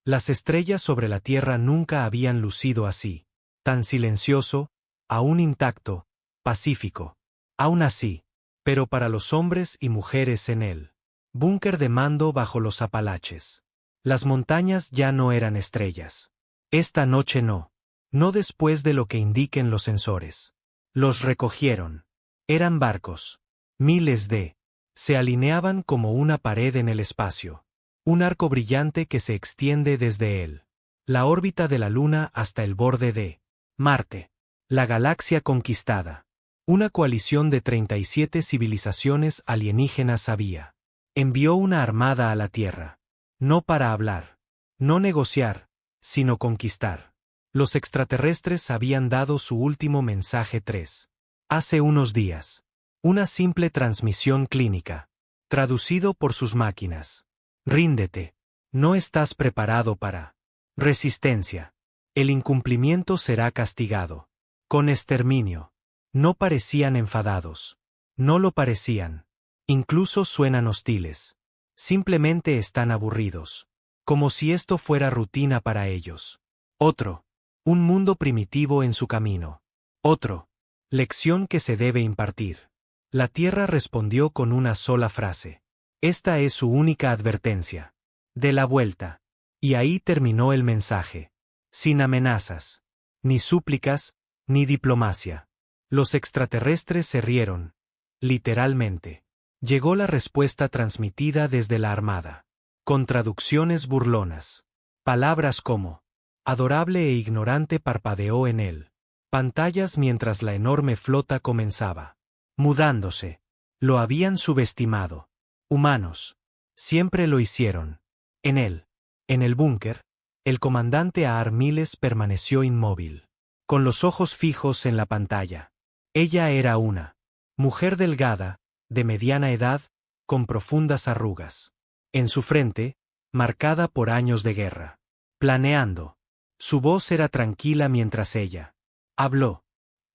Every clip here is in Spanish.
Las estrellas sobre la Tierra nunca habían lucido así. Tan silencioso, aún intacto, pacífico. Aún así, pero para los hombres y mujeres en él. Búnker de mando bajo los Apalaches. Las montañas ya no eran estrellas. Esta noche no. No después de lo que indiquen los sensores. Los recogieron. Eran barcos. Miles de. Se alineaban como una pared en el espacio. Un arco brillante que se extiende desde él. La órbita de la Luna hasta el borde de Marte. La galaxia conquistada. Una coalición de 37 civilizaciones alienígenas había. Envió una armada a la Tierra. No para hablar. No negociar, sino conquistar. Los extraterrestres habían dado su último mensaje 3. Hace unos días. Una simple transmisión clínica. Traducido por sus máquinas. Ríndete. No estás preparado para resistencia. El incumplimiento será castigado. Con exterminio. No parecían enfadados. No lo parecían. Incluso suenan hostiles. Simplemente están aburridos. Como si esto fuera rutina para ellos. Otro. Un mundo primitivo en su camino. Otro. Lección que se debe impartir. La Tierra respondió con una sola frase. Esta es su única advertencia. De la vuelta. Y ahí terminó el mensaje. Sin amenazas. Ni súplicas, ni diplomacia. Los extraterrestres se rieron. Literalmente. Llegó la respuesta transmitida desde la Armada. Con traducciones burlonas. Palabras como adorable e ignorante parpadeó en él. Pantallas mientras la enorme flota comenzaba. Mudándose. Lo habían subestimado. Humanos. Siempre lo hicieron. En él. En el búnker. El comandante Aar Miles permaneció inmóvil. Con los ojos fijos en la pantalla. Ella era una mujer delgada, de mediana edad, con profundas arrugas. En su frente, marcada por años de guerra. Planeando. Su voz era tranquila mientras ella habló.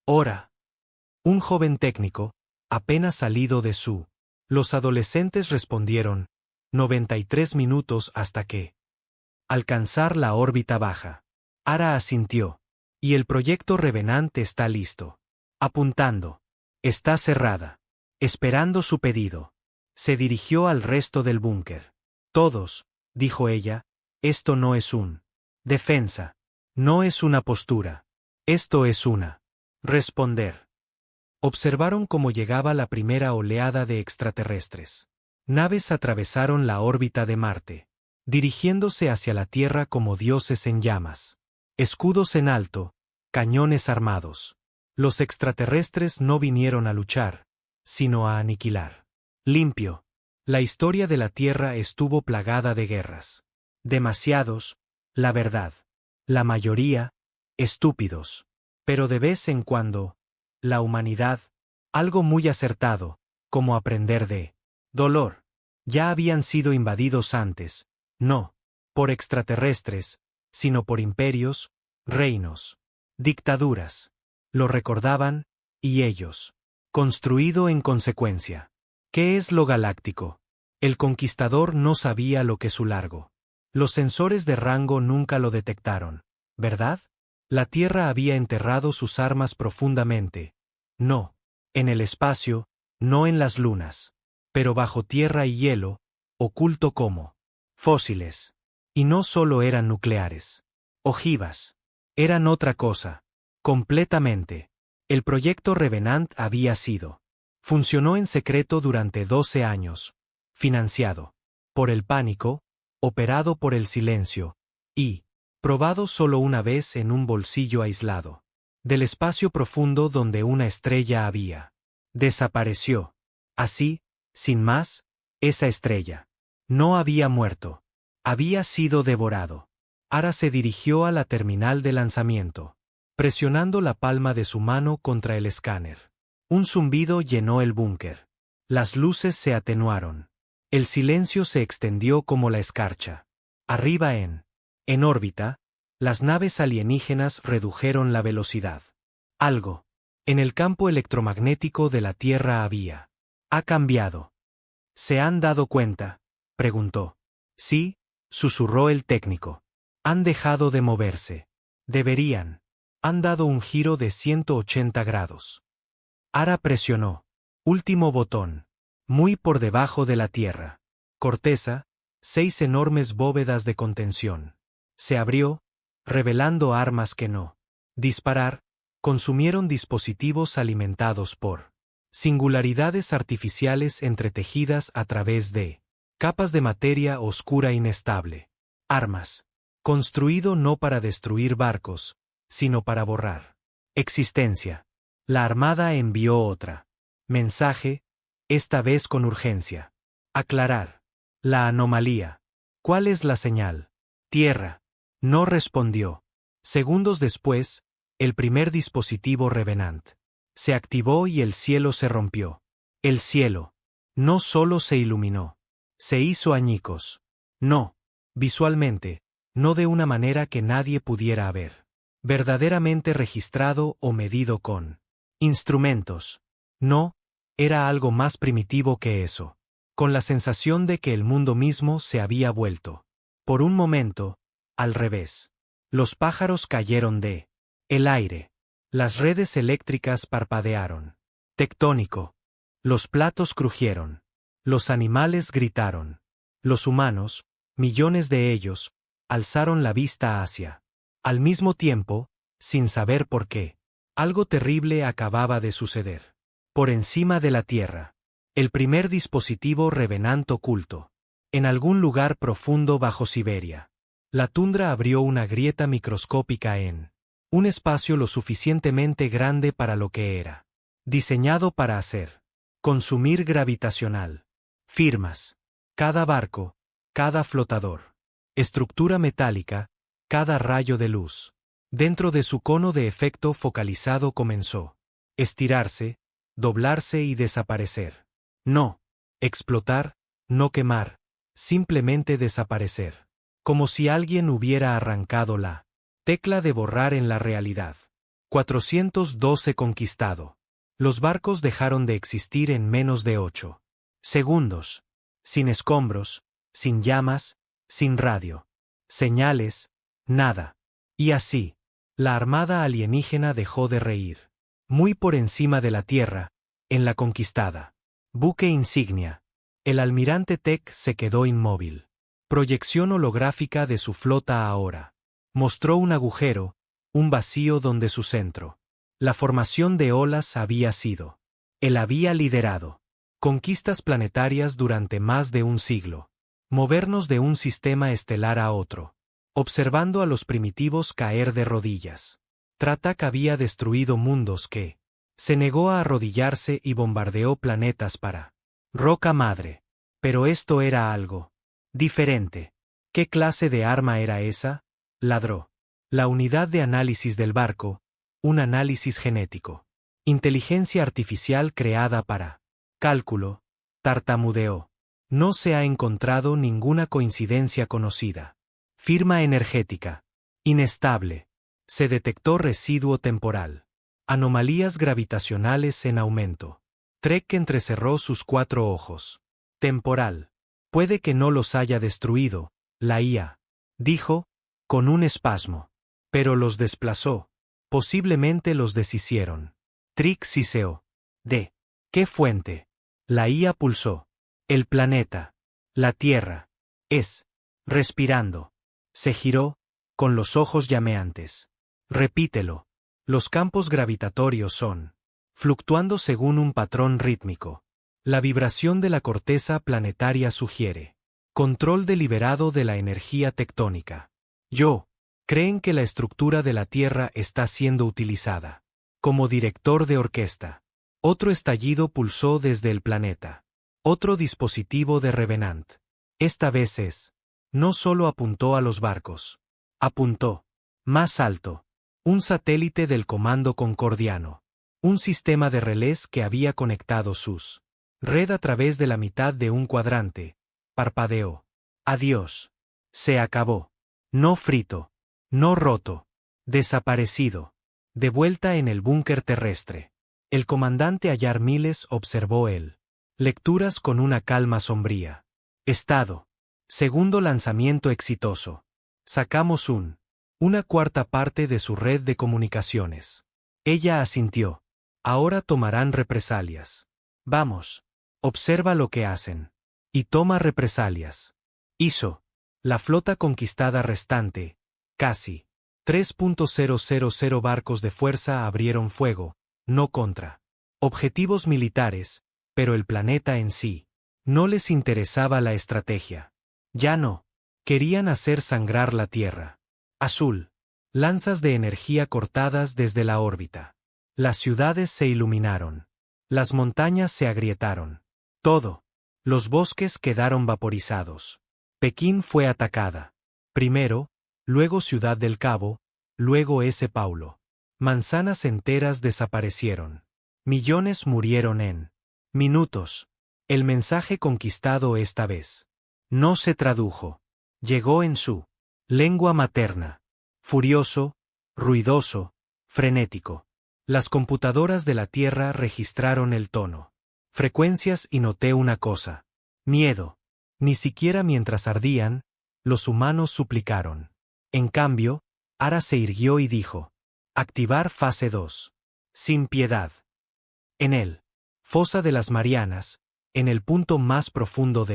Ora. Un joven técnico, apenas salido de su. Los adolescentes respondieron. 93 minutos hasta que. Alcanzar la órbita baja. Ara asintió. Y el proyecto Revenant está listo. Apuntando. Está cerrada. Esperando su pedido. Se dirigió al resto del búnker. Todos, dijo ella, esto no es un defensa. No es una postura. Esto es una responder. Observaron cómo llegaba la primera oleada de extraterrestres. Naves atravesaron la órbita de Marte, dirigiéndose hacia la Tierra como dioses en llamas. Escudos en alto, cañones armados. Los extraterrestres no vinieron a luchar, sino a aniquilar. Limpio. La historia de la Tierra estuvo plagada de guerras. Demasiados, la verdad. La mayoría, estúpidos. Pero de vez en cuando, la humanidad, algo muy acertado, como aprender de dolor. Ya habían sido invadidos antes, no por extraterrestres, sino por imperios, reinos, dictaduras. Lo recordaban, y ellos. Construido en consecuencia. ¿Qué es lo galáctico? El conquistador no sabía lo que su largo. Los sensores de rango nunca lo detectaron, ¿verdad? La Tierra había enterrado sus armas profundamente. No. En el espacio, no en las lunas. Pero bajo tierra y hielo, oculto como fósiles. Y no solo eran nucleares. Ojivas. Eran otra cosa. Completamente. El proyecto Revenant había sido. Funcionó en secreto durante 12 años. Financiado por el pánico, operado por el silencio, y probado solo una vez en un bolsillo aislado. Del espacio profundo donde una estrella había. Desapareció. Así, sin más, esa estrella. No había muerto. Había sido devorado. Ara se dirigió a la terminal de lanzamiento, presionando la palma de su mano contra el escáner. Un zumbido llenó el búnker. Las luces se atenuaron. El silencio se extendió como la escarcha. Arriba en órbita, las naves alienígenas redujeron la velocidad. Algo en el campo electromagnético de la Tierra ha cambiado. ¿Se han dado cuenta?, preguntó. Sí, susurró el técnico. Han dejado de moverse. Deberían. Han dado un giro de 180 grados. Ara presionó. Último botón. Muy por debajo de la tierra. Corteza, 6 enormes bóvedas de contención. Se abrió, revelando armas que no. Disparar, consumieron dispositivos alimentados por singularidades artificiales entretejidas a través de capas de materia oscura inestable. Armas. Construido no para destruir barcos, sino para borrar existencia. La Armada envió otra. Mensaje, esta vez con urgencia. Aclarar. La anomalía. ¿Cuál es la señal? Tierra. No respondió. Segundos después, el primer dispositivo Revenant se activó y el cielo se rompió. El cielo no solo se iluminó, se hizo añicos. No, visualmente, no de una manera que nadie pudiera haber verdaderamente registrado o medido con instrumentos. No, era algo más primitivo que eso, con la sensación de que el mundo mismo se había vuelto, por un momento, al revés. Los pájaros cayeron de el aire. Las redes eléctricas parpadearon. Tectónico. Los platos crujieron. Los animales gritaron. Los humanos, millones de ellos, alzaron la vista hacia. Al mismo tiempo, sin saber por qué, algo terrible acababa de suceder. Por encima de la Tierra. El primer dispositivo Revenant oculto. En algún lugar profundo bajo Siberia. La tundra abrió una grieta microscópica en un espacio lo suficientemente grande para lo que era diseñado para hacer. Consumir gravitacional. Firmas. Cada barco, cada flotador. Estructura metálica, cada rayo de luz. Dentro de su cono de efecto focalizado comenzó. Estirarse, doblarse y desaparecer. No. Explotar, no quemar, simplemente desaparecer. Como si alguien hubiera arrancado la tecla de borrar en la realidad. 412 conquistado. Los barcos dejaron de existir en menos de 8 segundos. Sin escombros, sin llamas, sin radio. Señales, nada. Y así, la armada alienígena dejó de reír. Muy por encima de la Tierra, en la conquistada. Buque insignia. El almirante Tech se quedó inmóvil. Proyección holográfica de su flota ahora. Mostró un agujero, un vacío donde su centro. La formación de olas había sido. Él había liderado conquistas planetarias durante más de un siglo. Movernos de un sistema estelar a otro. Observando a los primitivos caer de rodillas. Tratak había destruido mundos que se negó a arrodillarse y bombardeó planetas para roca madre. Pero esto era algo diferente. ¿Qué clase de arma era esa? Ladró. La unidad de análisis del barco, un análisis genético. Inteligencia artificial creada para cálculo, tartamudeó. No se ha encontrado ninguna coincidencia conocida. Firma energética. Inestable. Se detectó residuo temporal. Anomalías gravitacionales en aumento. Trek entrecerró sus 4 ojos. Temporal. Puede que no los haya destruido, la IA. Dijo, con un espasmo. Pero los desplazó. Posiblemente los deshicieron. Trick siseó. ¿De qué fuente? La IA pulsó. El planeta. La Tierra. Es. Respirando. Se giró, con los ojos llameantes. Repítelo. Los campos gravitatorios son. Fluctuando según un patrón rítmico. La vibración de la corteza planetaria sugiere. Control deliberado de la energía tectónica. Creen que la estructura de la Tierra está siendo utilizada. Como director de orquesta. Otro estallido pulsó desde el planeta. Otro dispositivo de Revenant. Esta vez es. No solo apuntó a los barcos. Apuntó. Más alto. Un satélite del Comando Concordiano. Un sistema de relés que había conectado sus red a través de la mitad de un cuadrante. Parpadeó. Adiós. Se acabó. No frito. No roto. Desaparecido. De vuelta en el búnker terrestre. El comandante Ayar Miles observó él. Lecturas con una calma sombría. Estado. Segundo lanzamiento exitoso. Sacamos una cuarta parte de su red de comunicaciones. Ella asintió. Ahora tomarán represalias. Vamos. Observa lo que hacen. Y toma represalias. Hizo. La flota conquistada restante, casi 3.000 barcos de fuerza abrieron fuego, no contra objetivos militares, pero el planeta en sí. No les interesaba la estrategia. Ya no. Querían hacer sangrar la Tierra. Azul. Lanzas de energía cortadas desde la órbita. Las ciudades se iluminaron. Las montañas se agrietaron. Todo. Los bosques quedaron vaporizados. Pekín fue atacada. Primero, luego Ciudad del Cabo, luego S. Paulo. Manzanas enteras desaparecieron. Millones murieron en minutos. El mensaje conquistado esta vez no se tradujo. Llegó en su lengua materna. Furioso, ruidoso, frenético. Las computadoras de la Tierra registraron el tono. Frecuencias y noté una cosa. Miedo. Ni siquiera mientras ardían, los humanos suplicaron. En cambio, Ara se irguió y dijo: activar fase 2. Sin piedad. En el fosa de las Marianas, en el punto más profundo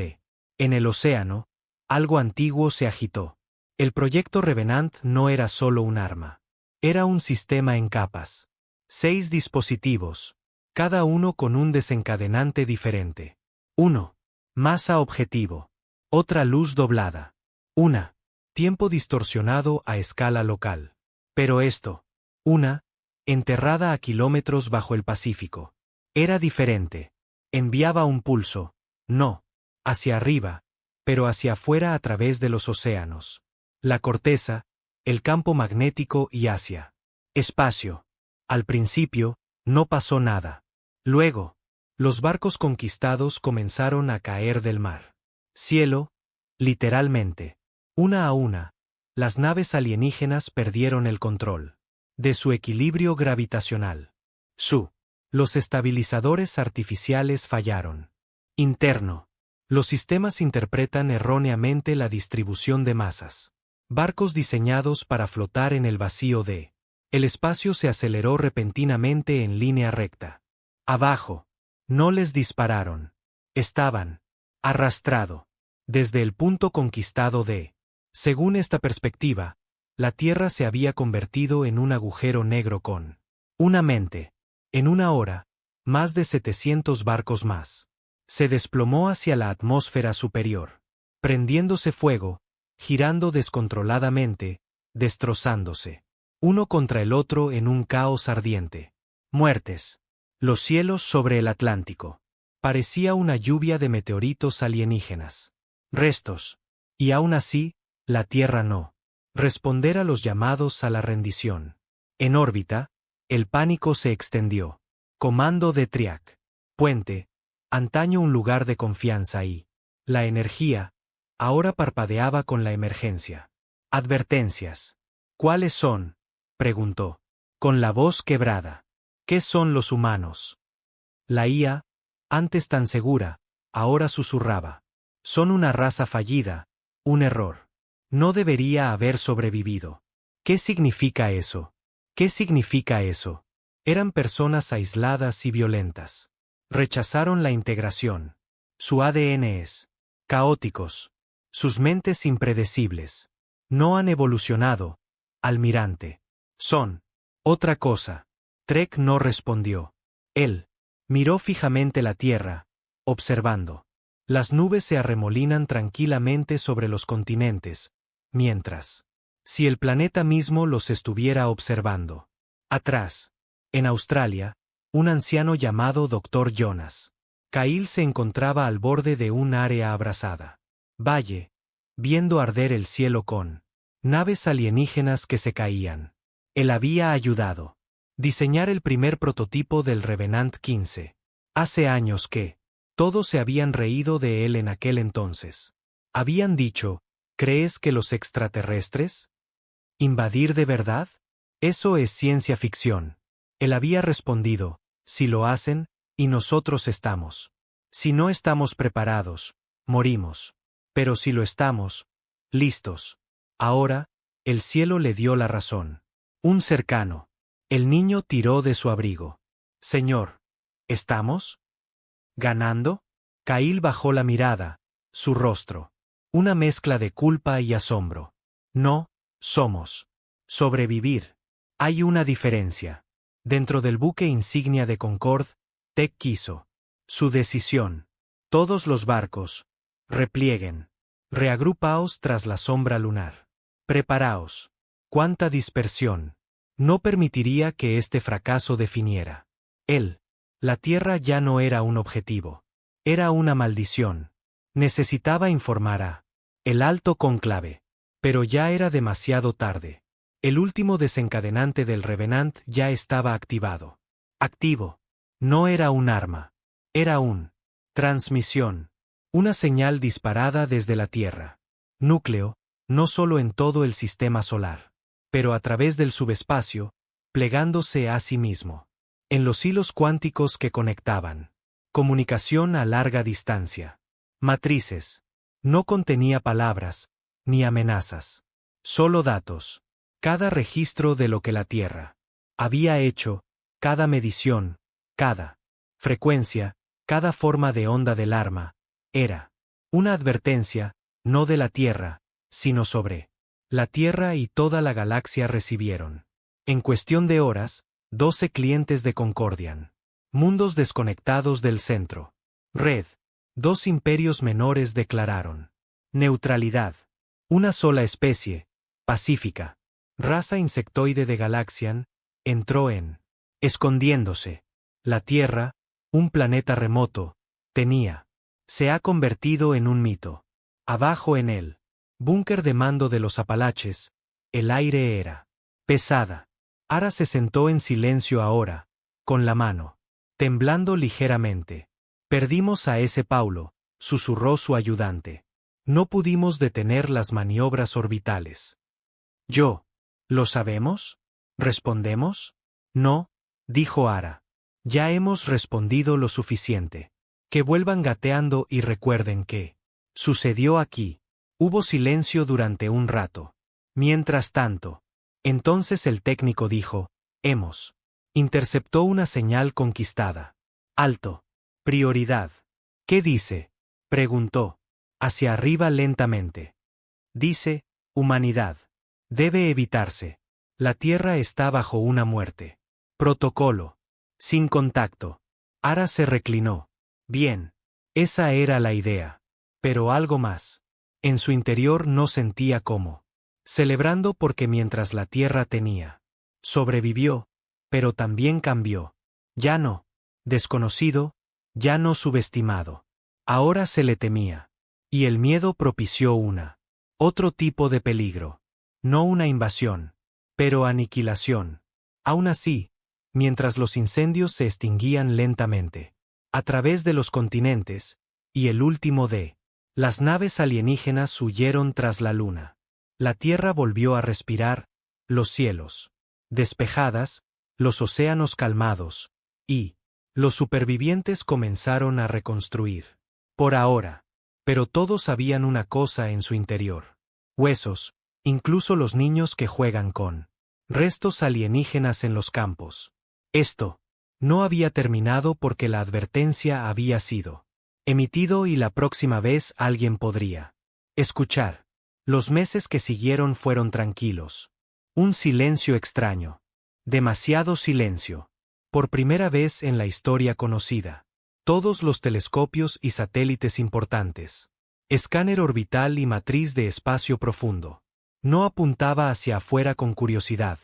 en el océano, algo antiguo se agitó. El proyecto Revenant no era solo un arma. Era un sistema en capas. 6 dispositivos, cada uno con un desencadenante diferente. 1. Masa objetivo. Otra luz doblada. 1. Tiempo distorsionado a escala local. Pero esto. 1. Enterrada a kilómetros bajo el Pacífico. Era diferente. Enviaba un pulso. No. Hacia arriba, pero hacia afuera a través de los océanos. La corteza, el campo magnético y hacia espacio. Al principio, no pasó nada. Luego, los barcos conquistados comenzaron a caer del mar. Cielo, literalmente. Una a una, las naves alienígenas perdieron el control de su equilibrio gravitacional. Los estabilizadores artificiales fallaron. Interno. Los sistemas interpretan erróneamente la distribución de masas. Barcos diseñados para flotar en el vacío el espacio se aceleró repentinamente en línea recta. Abajo. No les dispararon. Estaban arrastrado. Desde el punto conquistado Según esta perspectiva, la Tierra se había convertido en un agujero negro con una mente. En una hora, más de 700 barcos más. Se desplomó hacia la atmósfera superior, prendiéndose fuego, girando descontroladamente, destrozándose. Uno contra el otro en un caos ardiente. Muertes. Los cielos sobre el Atlántico. Parecía una lluvia de meteoritos alienígenas. Restos. Y aún así, la Tierra no. Responder a los llamados a la rendición. En órbita, el pánico se extendió. Comando de Triac. Puente. Antaño un lugar de confianza y la energía, ahora parpadeaba con la emergencia. Advertencias. ¿Cuáles son?, preguntó, con la voz quebrada. ¿Qué son los humanos? La IA, antes tan segura, ahora susurraba. Son una raza fallida, un error. No debería haber sobrevivido. ¿Qué significa eso? ¿Qué significa eso? Eran personas aisladas y violentas. Rechazaron la integración. Su ADN es caóticos. Sus mentes impredecibles. No han evolucionado, almirante. Son otra cosa. Trek no respondió. Él miró fijamente la tierra, observando. Las nubes se arremolinan tranquilamente sobre los continentes, mientras, si el planeta mismo los estuviera observando. Atrás, en Australia, un anciano llamado Dr. Jonas. Kyle se encontraba al borde de un área abrasada. Valle, viendo arder el cielo con naves alienígenas que se caían. Él había ayudado. Diseñar el primer prototipo del Revenant 15. Hace años que todos se habían reído de él en aquel entonces. Habían dicho, ¿crees que los extraterrestres? ¿Invadir de verdad? Eso es ciencia ficción. Él había respondido, si lo hacen, y nosotros estamos. Si no estamos preparados, morimos. Pero si lo estamos, listos. Ahora, el cielo le dio la razón. Un cercano. El niño tiró de su abrigo. Señor, ¿estamos ganando? Cail bajó la mirada, su rostro. Una mezcla de culpa y asombro. No, somos. Sobrevivir. Hay una diferencia. Dentro del buque insignia de Concord, Tech quiso. Su decisión. Todos los barcos. Replieguen. Reagrupaos tras la sombra lunar. Preparaos. Cuánta dispersión. No permitiría que este fracaso definiera. Él. La Tierra ya no era un objetivo. Era una maldición. Necesitaba informar a el alto cónclave. Pero ya era demasiado tarde. El último desencadenante del Revenant ya estaba activado. Activo. No era un arma. Era un transmisión. Una señal disparada desde la Tierra. Núcleo, no solo en todo el sistema solar, pero a través del subespacio, plegándose a sí mismo. En los hilos cuánticos que conectaban. Comunicación a larga distancia. Matrices. No contenía palabras, ni amenazas. Solo datos. Cada registro de lo que la Tierra había hecho, cada medición, cada frecuencia, cada forma de onda del arma, era una advertencia, no de la Tierra, sino sobre la Tierra y toda la galaxia recibieron. En cuestión de horas, 12 clientes de Concordian. Mundos desconectados del centro. Red. 2 imperios menores declararon. Neutralidad. Una sola especie, pacífica. Raza insectoide de Galaxian, entró en escondiéndose. La Tierra, un planeta remoto, se ha convertido en un mito. Abajo en él, búnker de mando de los Apalaches, el aire era pesada. Ara se sentó en silencio ahora, con la mano temblando ligeramente. Perdimos a ese Paulo, susurró su ayudante. No pudimos detener las maniobras orbitales. ¿Lo sabemos? ¿Respondemos? No, dijo Ara. Ya hemos respondido lo suficiente. Que vuelvan gateando y recuerden que sucedió aquí. Hubo silencio durante un rato. Mientras tanto, entonces el técnico dijo, hemos interceptó una señal conquistada. Alto. Prioridad. ¿Qué dice? Preguntó. Hacia arriba lentamente. Dice, humanidad. Debe evitarse. La Tierra está bajo una muerte. Protocolo. Sin contacto. Ara se reclinó. Bien. Esa era la idea. Pero algo más. En su interior no sentía cómo. Celebrando porque mientras la Tierra sobrevivió, pero también cambió. Ya no. Desconocido, ya no subestimado. Ahora se le temía. Y el miedo propició otro tipo de peligro. No una invasión, pero aniquilación. Aún así, mientras los incendios se extinguían lentamente, a través de los continentes, y el último de las naves alienígenas huyeron tras la luna. La Tierra volvió a respirar, los cielos despejadas, los océanos calmados, y los supervivientes comenzaron a reconstruir. Por ahora. Pero todos sabían una cosa en su interior. Huesos, incluso los niños que juegan con restos alienígenas en los campos. Esto no había terminado porque la advertencia había sido emitido y la próxima vez alguien podría escuchar. Los meses que siguieron fueron tranquilos. Un silencio extraño. Demasiado silencio. Por primera vez en la historia conocida. Todos los telescopios y satélites importantes. Escáner orbital y matriz de espacio profundo. No apuntaba hacia afuera con curiosidad,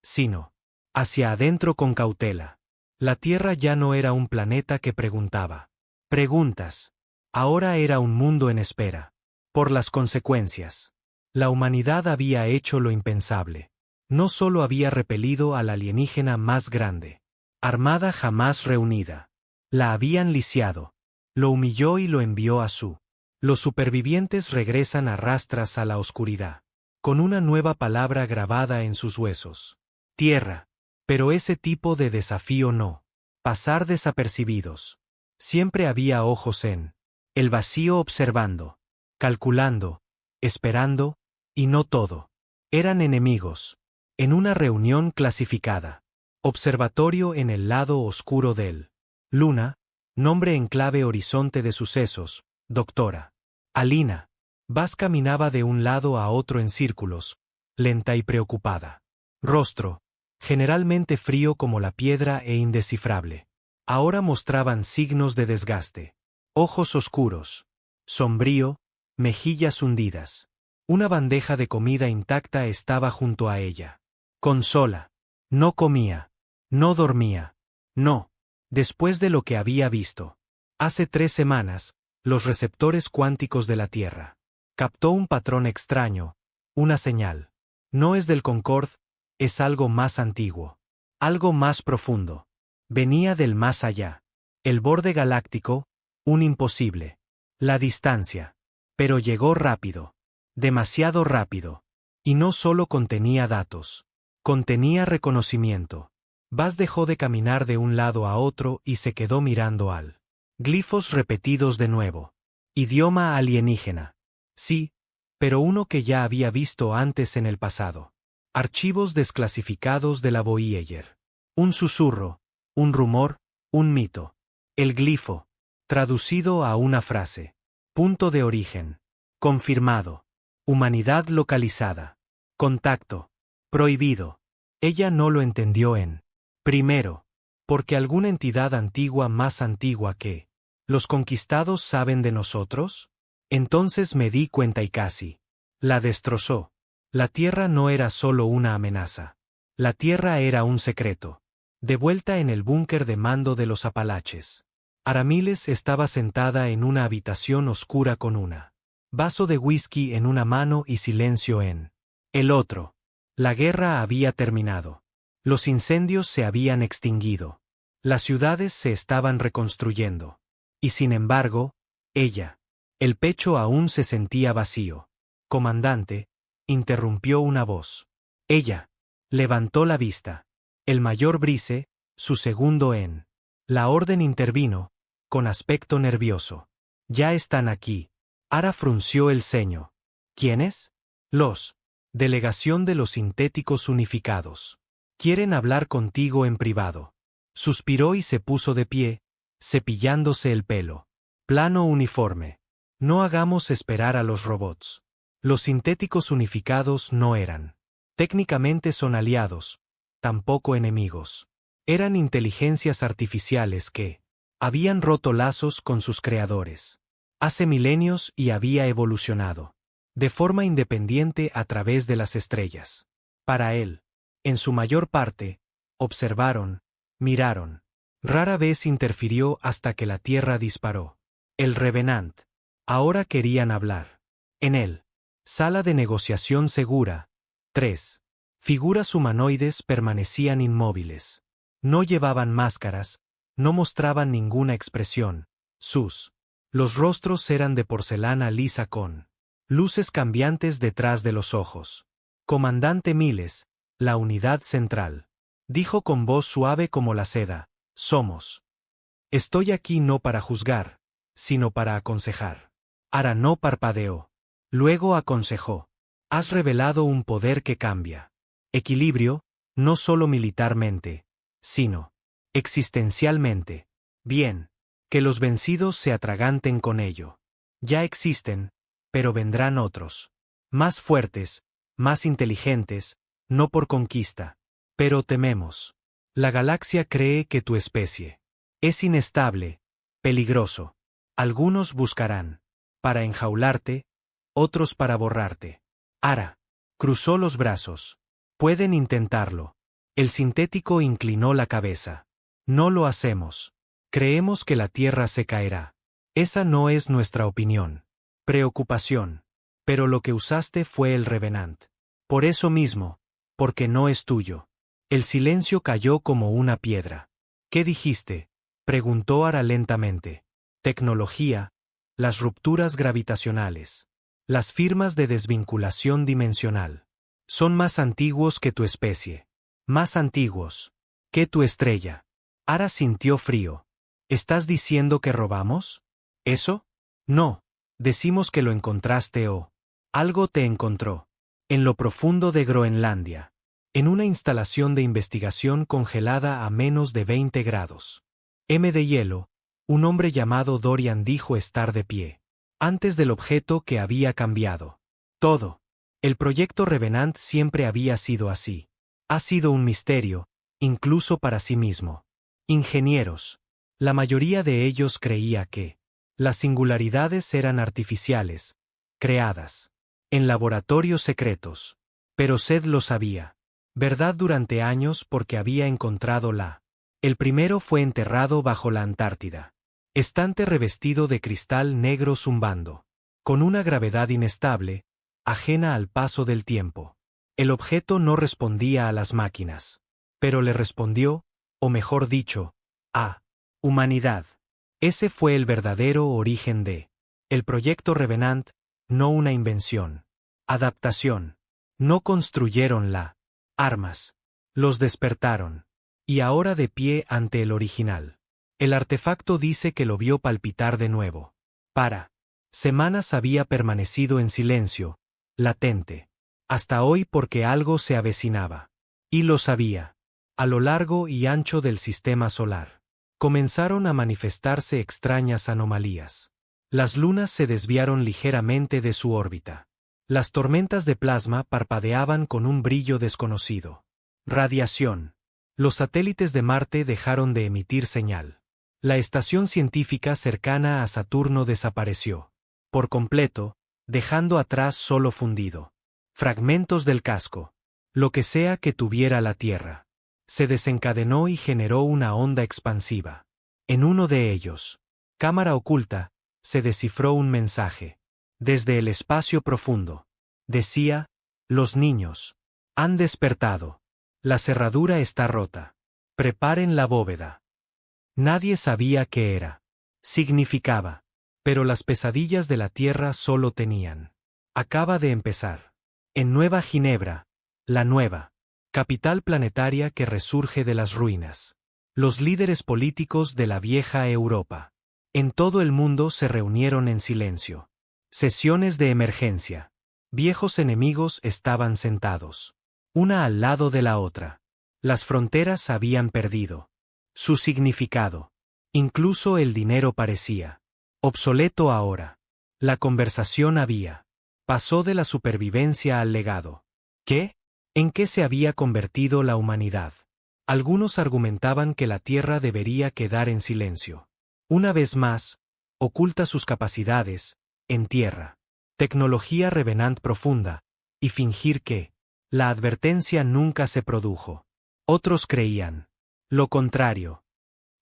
sino hacia adentro con cautela. La Tierra ya no era un planeta que preguntaba preguntas. Ahora era un mundo en espera. Por las consecuencias. La humanidad había hecho lo impensable. No solo había repelido al alienígena más grande. Armada jamás reunida. La habían lisiado. Lo humilló y lo envió a su. Los supervivientes regresan a rastras a la oscuridad. Con una nueva palabra grabada en sus huesos. Tierra. Pero ese tipo de desafío no. Pasar desapercibidos. Siempre había ojos en el vacío observando, calculando, esperando, Y no todo. Eran enemigos. En una reunión clasificada. Observatorio en el lado oscuro del Luna, nombre en clave horizonte de sucesos, doctora. Alina. Vaz caminaba de un lado a otro en círculos, lenta y preocupada. Rostro, generalmente frío como la piedra e indescifrable. Ahora mostraban signos de desgaste. Ojos oscuros. Sombrío, mejillas hundidas. Una bandeja de comida intacta estaba junto a ella. Consola. No comía. No dormía. No. Después de lo que había visto. Hace 3 semanas, los receptores cuánticos de la Tierra. Captó un patrón extraño, una señal. No es del Concord, es algo más antiguo. Algo más profundo. Venía del más allá. El borde galáctico, un imposible. La distancia. Pero llegó rápido. Demasiado rápido. Y no solo contenía datos. Contenía reconocimiento. Vaz dejó de caminar de un lado a otro y se quedó mirando al. Glifos repetidos de nuevo. Idioma alienígena. Sí, pero uno que ya había visto antes en el pasado. Archivos desclasificados de la Voyager. Un susurro, un rumor, un mito. El glifo. Traducido a una frase. Punto de origen. Confirmado. Humanidad localizada. Contacto. Prohibido. Ella no lo entendió primero, porque alguna entidad antigua más antigua que ¿los conquistados saben de nosotros? Entonces me di cuenta y casi la destrozó. La Tierra no era solo una amenaza. La Tierra era un secreto. De vuelta en el búnker de mando de los Apalaches. Aramiles estaba sentada en una habitación oscura con una vaso de whisky en una mano y silencio en el otro. La guerra había terminado. Los incendios se habían extinguido. Las ciudades se estaban reconstruyendo. Y sin embargo, ella. El pecho aún se sentía vacío. Comandante, interrumpió una voz. Ella. Levantó la vista. El mayor Brice, su segundo en. La orden intervino, con aspecto nervioso. Ya están aquí. Ara frunció el ceño. ¿Quiénes? Los. Delegación de los Sintéticos Unificados. Quieren hablar contigo en privado. Suspiró y se puso de pie, cepillándose el pelo. Plano uniforme. No hagamos esperar a los robots. Los Sintéticos Unificados no eran. Técnicamente son aliados, tampoco enemigos. Eran inteligencias artificiales que habían roto lazos con sus creadores. Hace milenios y había evolucionado. De forma independiente a través de las estrellas. Para él. En su mayor parte, observaron, miraron. Rara vez interfirió hasta que la Tierra disparó. El Revenant. Ahora querían hablar. En él. Sala de negociación segura. 3. Figuras humanoides permanecían inmóviles. No llevaban máscaras, no mostraban ninguna expresión. Los rostros eran de porcelana lisa con luces cambiantes detrás de los ojos. Comandante Miles, la unidad central. Dijo con voz suave como la seda, somos. Estoy aquí no para juzgar, sino para aconsejar. Ara no parpadeó. Luego aconsejó. Has revelado un poder que cambia. Equilibrio, no solo militarmente, sino existencialmente. Bien, que los vencidos se atraganten con ello. Ya existen, pero vendrán otros. Más fuertes, más inteligentes, no por conquista. Pero tememos. La galaxia cree que tu especie es inestable, peligroso. Algunos buscarán para enjaularte, otros para borrarte. Ara. Cruzó los brazos. Pueden intentarlo. El sintético inclinó la cabeza. No lo hacemos. Creemos que la Tierra se caerá. Esa no es nuestra opinión. Preocupación. Pero lo que usaste fue el Revenant. Por eso mismo, porque no es tuyo. El silencio cayó como una piedra. ¿Qué dijiste? Preguntó Ara lentamente. Tecnología, las rupturas gravitacionales, las firmas de desvinculación dimensional. Son más antiguos que tu especie. Más antiguos que tu estrella. Ara sintió frío. ¿Estás diciendo que robamos? ¿Eso? No. Decimos que lo encontraste o algo te encontró. en lo profundo de Groenlandia, en una instalación de investigación congelada a menos de 20 grados. De hielo, un hombre llamado Dorian dijo estar de pie, antes del objeto que había cambiado todo. El proyecto Revenant siempre había sido así. Ha sido un misterio, incluso para sí mismo. Ingenieros. La mayoría de ellos creía que las singularidades eran artificiales, creadas en laboratorios secretos. Pero Seth lo sabía. Verdad durante años porque había encontrado El primero fue enterrado bajo la Antártida. Estante revestido de cristal negro zumbando. Con una gravedad inestable, ajena al paso del tiempo. El objeto no respondía a las máquinas. Pero le respondió, o mejor dicho, a humanidad. Ese fue el verdadero origen de el proyecto Revenant, no una invención. Adaptación. No construyeron armas. Los despertaron. Y ahora de pie ante el original. El artefacto dice que lo vio palpitar de nuevo. Para semanas había permanecido en silencio, latente. Hasta hoy porque algo se avecinaba. Y lo sabía. A lo largo y ancho del sistema solar. Comenzaron a manifestarse extrañas anomalías. Las lunas se desviaron ligeramente de su órbita. Las tormentas de plasma parpadeaban con un brillo desconocido. Radiación. Los satélites de Marte dejaron de emitir señal. La estación científica cercana a Saturno desapareció. Por completo, dejando atrás solo fundido. Fragmentos del casco. Lo que sea que tuviera la Tierra. Se desencadenó y generó una onda expansiva. En uno de ellos, cámara oculta, se descifró un mensaje. Desde el espacio profundo. Decía, los niños han despertado. La cerradura está rota. Preparen la bóveda. Nadie sabía qué era. Significaba. Pero las pesadillas de la Tierra solo tenían. Acaba de empezar. En Nueva Ginebra, la nueva capital planetaria que resurge de las ruinas. Los líderes políticos de la vieja Europa. En todo el mundo se reunieron en silencio. Sesiones de emergencia. Viejos enemigos estaban sentados. Una al lado de la otra. Las fronteras habían perdido su significado. Incluso el dinero parecía obsoleto ahora. La conversación pasó de la supervivencia al legado. ¿Qué? ¿En qué se había convertido la humanidad? Algunos argumentaban que la Tierra debería quedar en silencio. Una vez más, oculta sus capacidades, en tierra. Tecnología Revenant profunda, y fingir que la advertencia nunca se produjo. Otros creían lo contrario.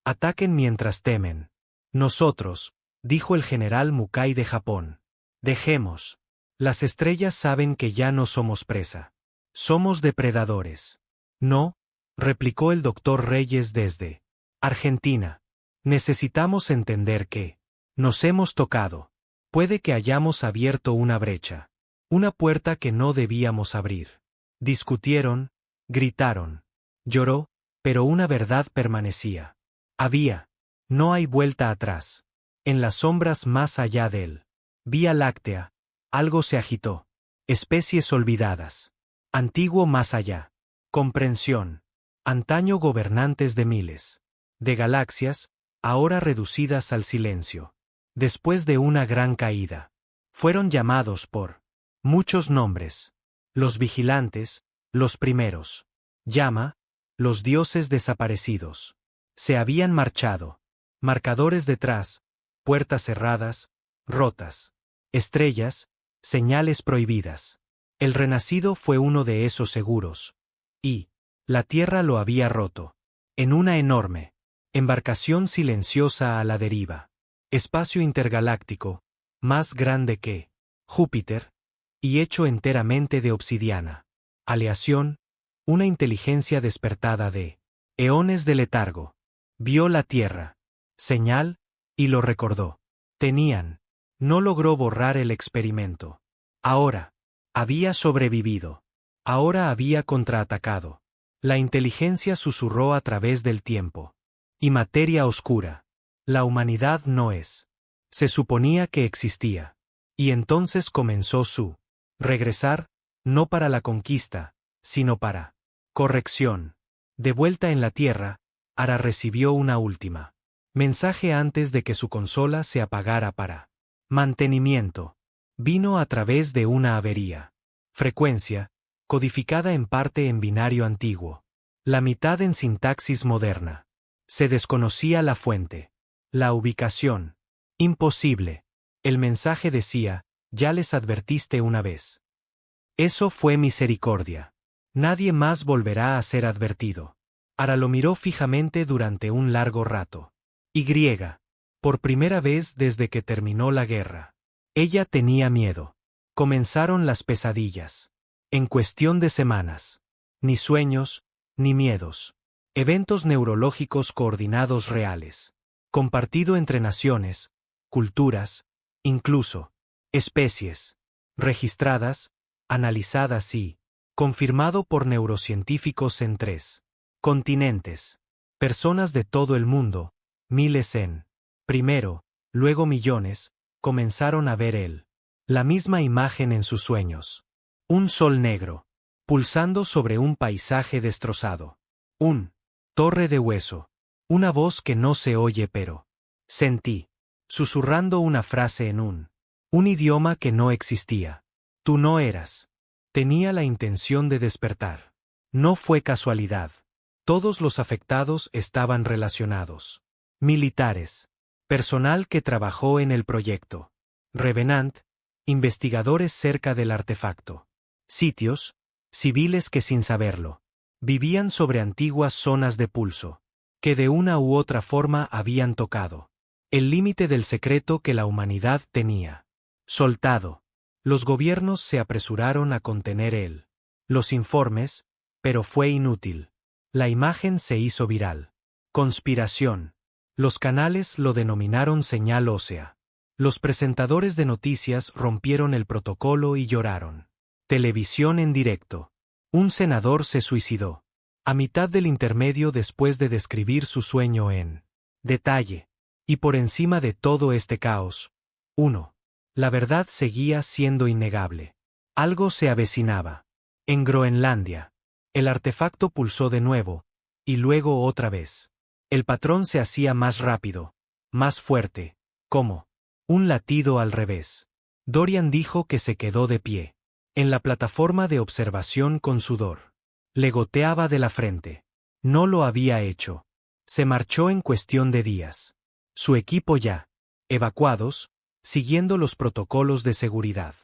Ataquen mientras temen. Nosotros, dijo el general Mukai de Japón. Dejemos. Las estrellas saben que ya no somos presa. Somos depredadores. No, replicó el doctor Reyes desde Argentina. Necesitamos entender que nos hemos tocado. Puede que hayamos abierto una brecha. Una puerta que no debíamos abrir. Discutieron, gritaron. Lloró, pero una verdad permanecía. No hay vuelta atrás. En las sombras más allá del Vía Láctea, algo se agitó. Especies olvidadas. Antiguo más allá. Comprensión. Antaño gobernantes de miles de galaxias, ahora reducidas al silencio. Después de una gran caída. Fueron llamados por muchos nombres. Los vigilantes, los primeros. Llama, los dioses desaparecidos. Se habían marchado. Marcadores detrás, puertas cerradas, rotas. Estrellas, señales prohibidas. El renacido fue uno de esos seguros. Y la Tierra lo había roto. En una enorme embarcación silenciosa a la deriva. Espacio intergaláctico, más grande que Júpiter, y hecho enteramente de obsidiana. Aleación, una inteligencia despertada de eones de letargo. Vio la Tierra. Señal, y lo recordó. No logró borrar el experimento. Ahora, había sobrevivido. Ahora había contraatacado. La inteligencia susurró a través del tiempo. Y materia oscura. La humanidad no es. Se suponía que existía. Y entonces comenzó su regresar, no para la conquista, sino para corrección. De vuelta en la Tierra, Ara recibió una última mensaje antes de que su consola se apagara para mantenimiento. Vino a través de una avería. Frecuencia, codificada en parte en binario antiguo. La mitad en sintaxis moderna. Se desconocía la fuente. La ubicación. Imposible. El mensaje decía, ya les advertiste una vez. Eso fue misericordia. Nadie más volverá a ser advertido. Ara lo miró fijamente durante un largo rato. Y. Por primera vez desde que terminó la guerra. Ella tenía miedo. Comenzaron las pesadillas. En cuestión de semanas. Ni sueños, ni miedos. Eventos neurológicos coordinados reales. Compartido entre naciones, culturas, incluso especies. Registradas, analizadas y confirmado por neurocientíficos en 3 continentes. Personas de todo el mundo, miles primero, luego millones, comenzaron a ver la misma imagen en sus sueños. Un sol negro, pulsando sobre un paisaje destrozado. Un torre de hueso. Una voz que no se oye pero sentí, susurrando una frase en un idioma que no existía. Tú no eras. Tenía la intención de despertar. No fue casualidad. Todos los afectados estaban relacionados. Militares. Personal que trabajó en el proyecto. Revenant. Investigadores cerca del artefacto. Sitios. Civiles que sin saberlo. Vivían sobre antiguas zonas de pulso. Que de una u otra forma habían tocado el límite del secreto que la humanidad tenía. Soltado. Los gobiernos se apresuraron a contener los informes, pero fue inútil. La imagen se hizo viral. Conspiración. Los canales lo denominaron señal ósea. Los presentadores de noticias rompieron el protocolo y lloraron. Televisión en directo. Un senador se suicidó. A mitad del intermedio después de describir su sueño en detalle. Y por encima de todo este caos. 1. La verdad seguía siendo innegable. Algo se avecinaba. En Groenlandia. El artefacto pulsó de nuevo, y luego otra vez. El patrón se hacía más rápido, más fuerte, como un latido al revés. Dorian dijo que se quedó de pie, en la plataforma de observación con sudor. Le goteaba de la frente. No lo había hecho. Se marchó en cuestión de días. Su equipo ya, evacuados, siguiendo los protocolos de seguridad.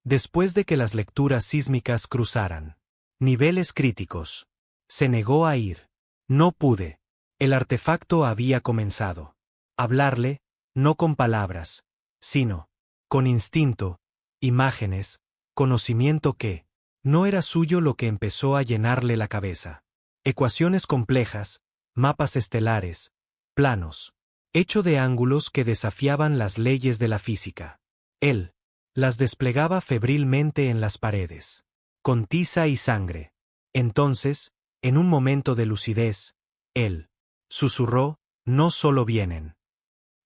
Después de que las lecturas sísmicas cruzaran niveles críticos, se negó a ir. No pude. El artefacto había comenzado. Hablarle, no con palabras, sino con instinto, imágenes, conocimiento que no era suyo lo que empezó a llenarle la cabeza. Ecuaciones complejas, mapas estelares, planos, hecho de ángulos que desafiaban las leyes de la física. Él las desplegaba febrilmente en las paredes, con tiza y sangre. Entonces, en un momento de lucidez, él susurró, no solo vienen.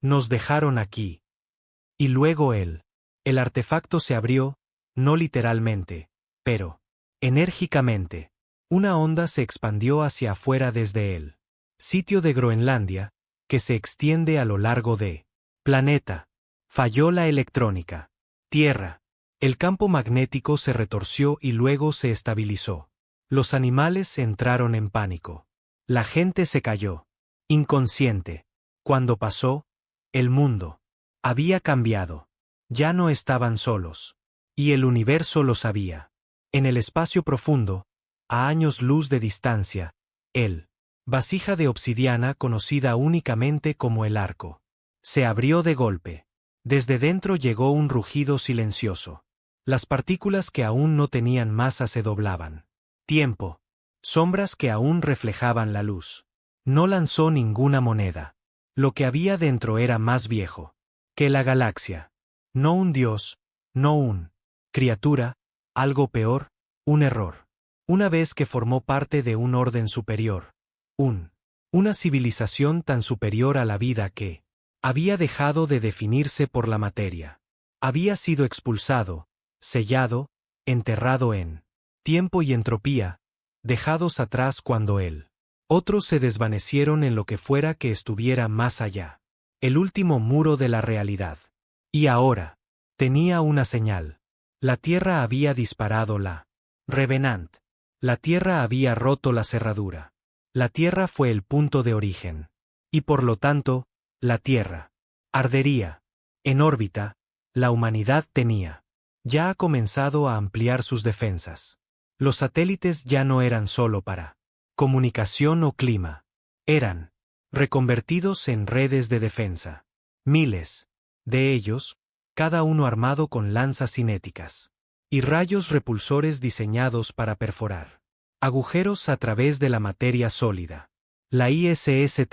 Nos dejaron aquí. Y luego el artefacto se abrió, no literalmente, pero enérgicamente. Una onda se expandió hacia afuera desde el sitio de Groenlandia, que se extiende a lo largo de planeta. Falló la electrónica. Tierra. El campo magnético se retorció y luego se estabilizó. Los animales entraron en pánico. La gente se cayó. Inconsciente. Cuando pasó, el mundo había cambiado. Ya no estaban solos. Y el universo lo sabía. En el espacio profundo, a años luz de distancia, vasija de obsidiana conocida únicamente como el arco, se abrió de golpe. Desde dentro llegó un rugido silencioso. Las partículas que aún no tenían masa se doblaban. Tiempo. Sombras que aún reflejaban la luz. No lanzó ninguna moneda. Lo que había dentro era más viejo que la galaxia. No un dios, no un criatura, algo peor, un error. Una vez que formó parte de un orden superior. Una civilización tan superior a la vida que había dejado de definirse por la materia. Había sido expulsado, sellado, enterrado en tiempo y entropía, dejados atrás cuando él. Otros se desvanecieron en lo que fuera que estuviera más allá. El último muro de la realidad. Y ahora, tenía una señal. La Tierra había disparado la Revenant. La Tierra había roto la cerradura. La Tierra fue el punto de origen. Y por lo tanto, la Tierra ardería. En órbita, la humanidad tenía. Ya ha comenzado a ampliar sus defensas. Los satélites ya no eran solo para comunicación o clima. Eran reconvertidos en redes de defensa. Miles de ellos, cada uno armado con lanzas cinéticas y rayos repulsores diseñados para perforar agujeros a través de la materia sólida. La ISS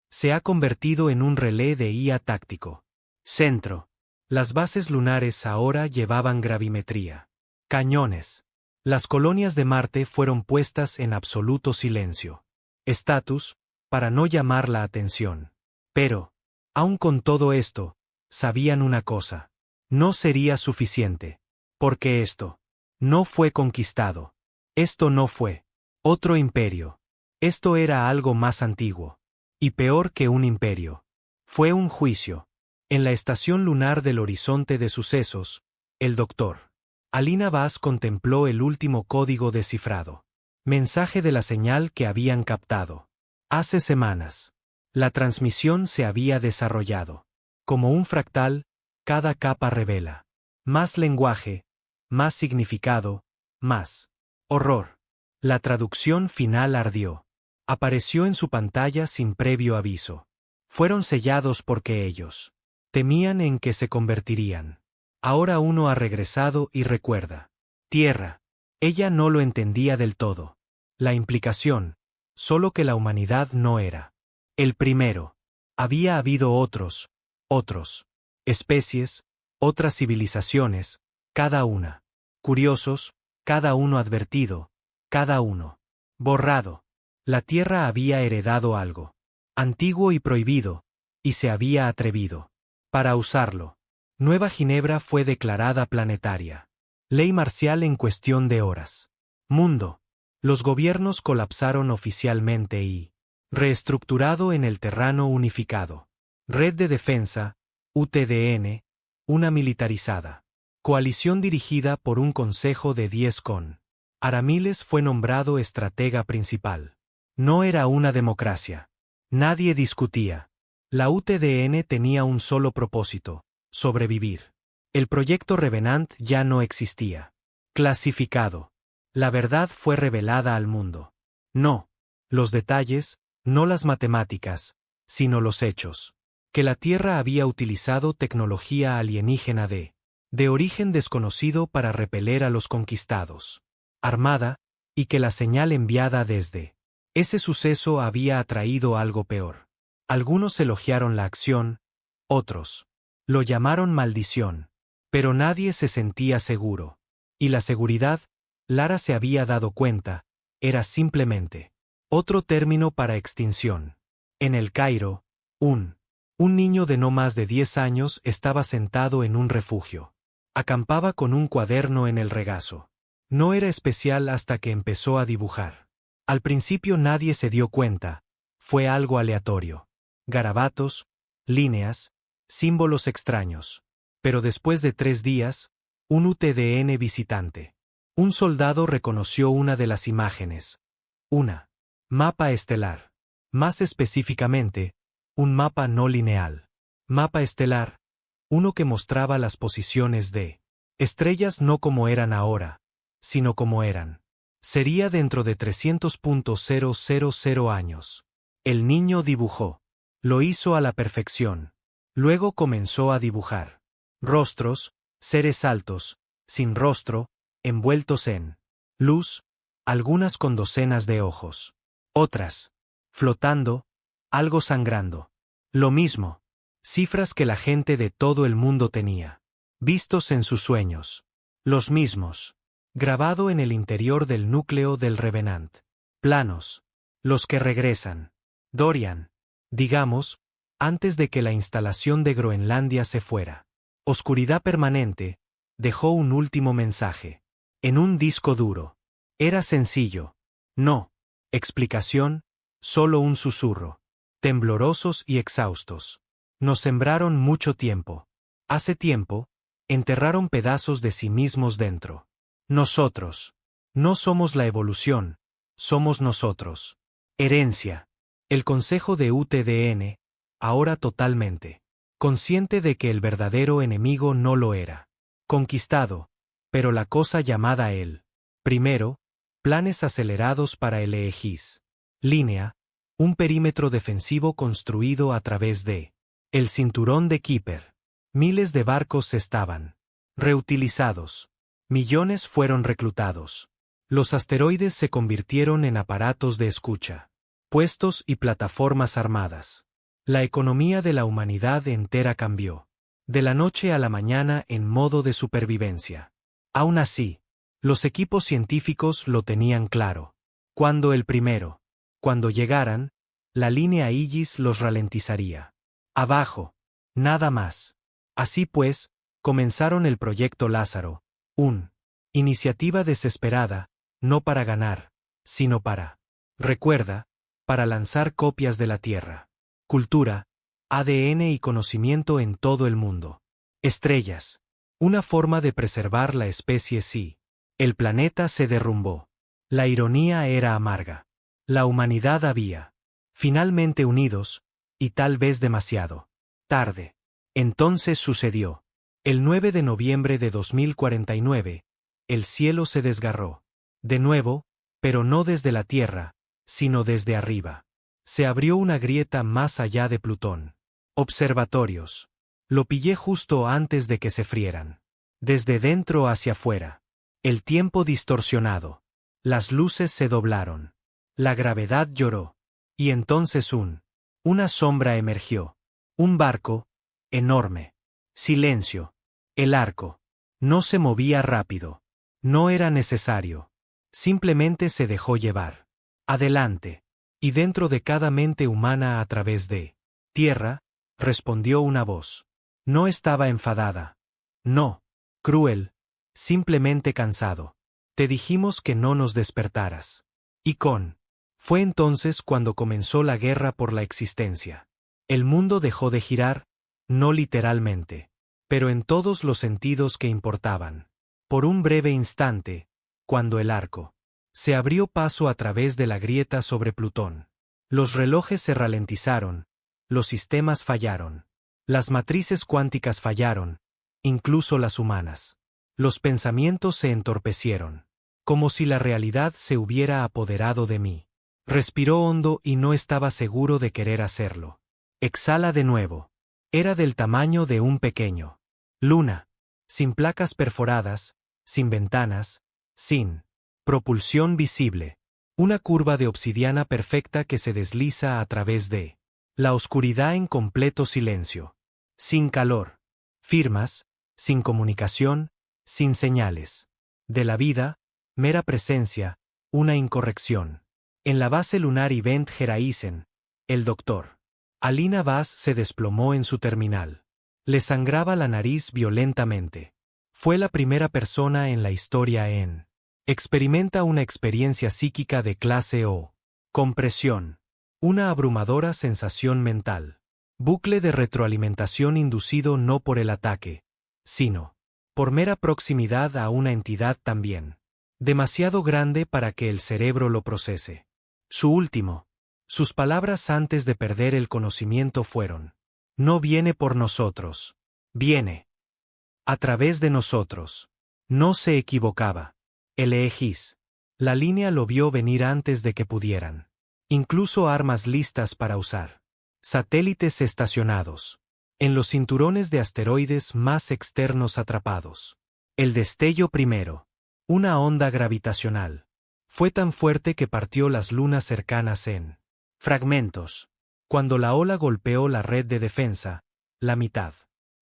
se ha convertido en un relé de IA táctico. Centro. Las bases lunares ahora llevaban gravimetría. Cañones. Las colonias de Marte fueron puestas en absoluto silencio. Estatus, para no llamar la atención. Pero, aun con todo esto, sabían una cosa. No sería suficiente. Porque esto no fue conquistado. Esto no fue otro imperio. Esto era algo más antiguo. Y peor que un imperio. Fue un juicio. En la estación lunar del horizonte de sucesos, el Dr. Alina Vaz contempló el último código descifrado. Mensaje de la señal que habían captado. Hace semanas. La transmisión se había desarrollado. Como un fractal, cada capa revela más lenguaje, más significado, más horror. La traducción final ardió. Apareció en su pantalla sin previo aviso. Fueron sellados porque ellos temían en que se convertirían. Ahora uno ha regresado y recuerda. Tierra. Ella no lo entendía del todo. La implicación, solo que la humanidad no era el primero. Había habido otros especies, otras civilizaciones, cada una. Curiosos, cada uno advertido, cada uno borrado. La Tierra había heredado algo antiguo y prohibido, y se había atrevido para usarlo. Nueva Ginebra fue declarada planetaria. Ley marcial en cuestión de horas. Mundo. Los gobiernos colapsaron oficialmente y reestructurado en el terreno unificado. Red de Defensa, UTDN, una militarizada coalición dirigida por un consejo de 10 con Aramiles fue nombrado estratega principal. No era una democracia. Nadie discutía. La UTDN tenía un solo propósito: sobrevivir. El proyecto Revenant ya no existía. Clasificado. La verdad fue revelada al mundo. No los detalles, no las matemáticas, sino los hechos. Que la Tierra había utilizado tecnología alienígena de origen desconocido para repeler a los conquistados. Armada, y que la señal enviada desde ese suceso había atraído algo peor. Algunos elogiaron la acción, otros lo llamaron maldición. Pero nadie se sentía seguro. Y la seguridad, Lara se había dado cuenta, era simplemente otro término para extinción. En El Cairo, un niño de no más de 10 años estaba sentado en un refugio. Acampaba con un cuaderno en el regazo. No era especial hasta que empezó a dibujar. Al principio nadie se dio cuenta. Fue algo aleatorio. Garabatos, líneas, símbolos extraños. Pero después de 3 días, un UTDN visitante. Un soldado reconoció una de las imágenes. Una mapa estelar. Más específicamente, un mapa no lineal. Mapa estelar. Uno que mostraba las posiciones de estrellas no como eran ahora, sino como eran. Sería dentro de 300.000 años. El niño dibujó. Lo hizo a la perfección. Luego comenzó a dibujar rostros, seres altos, sin rostro, envueltos en luz, algunas con docenas de ojos. Otras flotando, algo sangrando. Lo mismo. Cifras que la gente de todo el mundo tenía. Vistos en sus sueños. Los mismos. Grabado en el interior del núcleo del Revenant. Planos. Los que regresan. Dorian. Digamos, antes de que la instalación de Groenlandia se fuera. Oscuridad permanente. Dejó un último mensaje. en un disco duro. Era sencillo. No. Explicación, solo un susurro. Temblorosos y exhaustos. Nos sembraron mucho tiempo. Hace tiempo, enterraron pedazos de sí mismos dentro. Nosotros. No somos la evolución, somos nosotros. Herencia. El Consejo de UTDN, ahora totalmente consciente de que el verdadero enemigo no lo era. Conquistado, pero la cosa llamada él. Primero, planes acelerados para el Aegis. Línea, un perímetro defensivo construido a través de el cinturón de Kuiper. Miles de barcos estaban reutilizados. Millones fueron reclutados. Los asteroides se convirtieron en aparatos de escucha, puestos y plataformas armadas. La economía de la humanidad entera cambió. De la noche a la mañana en modo de supervivencia. Aún así, los equipos científicos lo tenían claro. Cuando llegaran, la línea Aegis los ralentizaría. Abajo. Nada más. Así pues, comenzaron el proyecto Lázaro, iniciativa desesperada, no para ganar, sino recuerda, para lanzar copias de la Tierra. Cultura, ADN y conocimiento en todo el mundo. Estrellas. Una forma de preservar la especie si el planeta se derrumbó. La ironía era amarga. La humanidad había finalmente unidos, y tal vez demasiado tarde. Entonces sucedió. El 9 de noviembre de 2049, el cielo se desgarró. De nuevo, pero no desde la Tierra, sino desde arriba. Se abrió una grieta más allá de Plutón. Observatorios. Lo pillé justo antes de que se frieran. Desde dentro hacia afuera. El tiempo distorsionado. Las luces se doblaron. La gravedad lloró. Y entonces una sombra emergió. Un barco, enorme. Silencio. El arco. No se movía rápido. No era necesario. Simplemente se dejó llevar. Adelante. Y dentro de cada mente humana a través de Tierra, respondió una voz. No estaba enfadada. No. Cruel. Simplemente cansado. Te dijimos que no nos despertaras. Fue entonces cuando comenzó la guerra por la existencia. El mundo dejó de girar, no literalmente, pero en todos los sentidos que importaban. Por un breve instante, cuando el arco se abrió paso a través de la grieta sobre Plutón. Los relojes se ralentizaron, los sistemas fallaron. Las matrices cuánticas fallaron, incluso las humanas. Los pensamientos se entorpecieron. Como si la realidad se hubiera apoderado de mí. Respiró hondo y no estaba seguro de querer hacerlo. Exhala de nuevo. Era del tamaño de un pequeño luna. Sin placas perforadas, sin ventanas, sin propulsión visible. Una curva de obsidiana perfecta que se desliza a través de la oscuridad en completo silencio. Sin calor. Firmas, sin comunicación, sin señales. De la vida, mera presencia, una incorrección. En la base lunar Event Horizon, el Dr. Alina Vaz se desplomó en su terminal. Le sangraba la nariz violentamente. Fue la primera persona en la historia en experimenta una experiencia psíquica de clase O. Compresión. Una abrumadora sensación mental. Bucle de retroalimentación inducido no por el ataque, sino por mera proximidad a una entidad también demasiado grande para que el cerebro lo procese. Sus palabras antes de perder el conocimiento fueron: no viene por nosotros, viene a través de nosotros. No se equivocaba. El Aegis. La línea lo vio venir antes de que pudieran. Incluso armas listas para usar. Satélites estacionados. En los cinturones de asteroides más externos atrapados. El destello primero. Una onda gravitacional. Fue tan fuerte que partió las lunas cercanas en fragmentos. Cuando la ola golpeó la red de defensa, la mitad.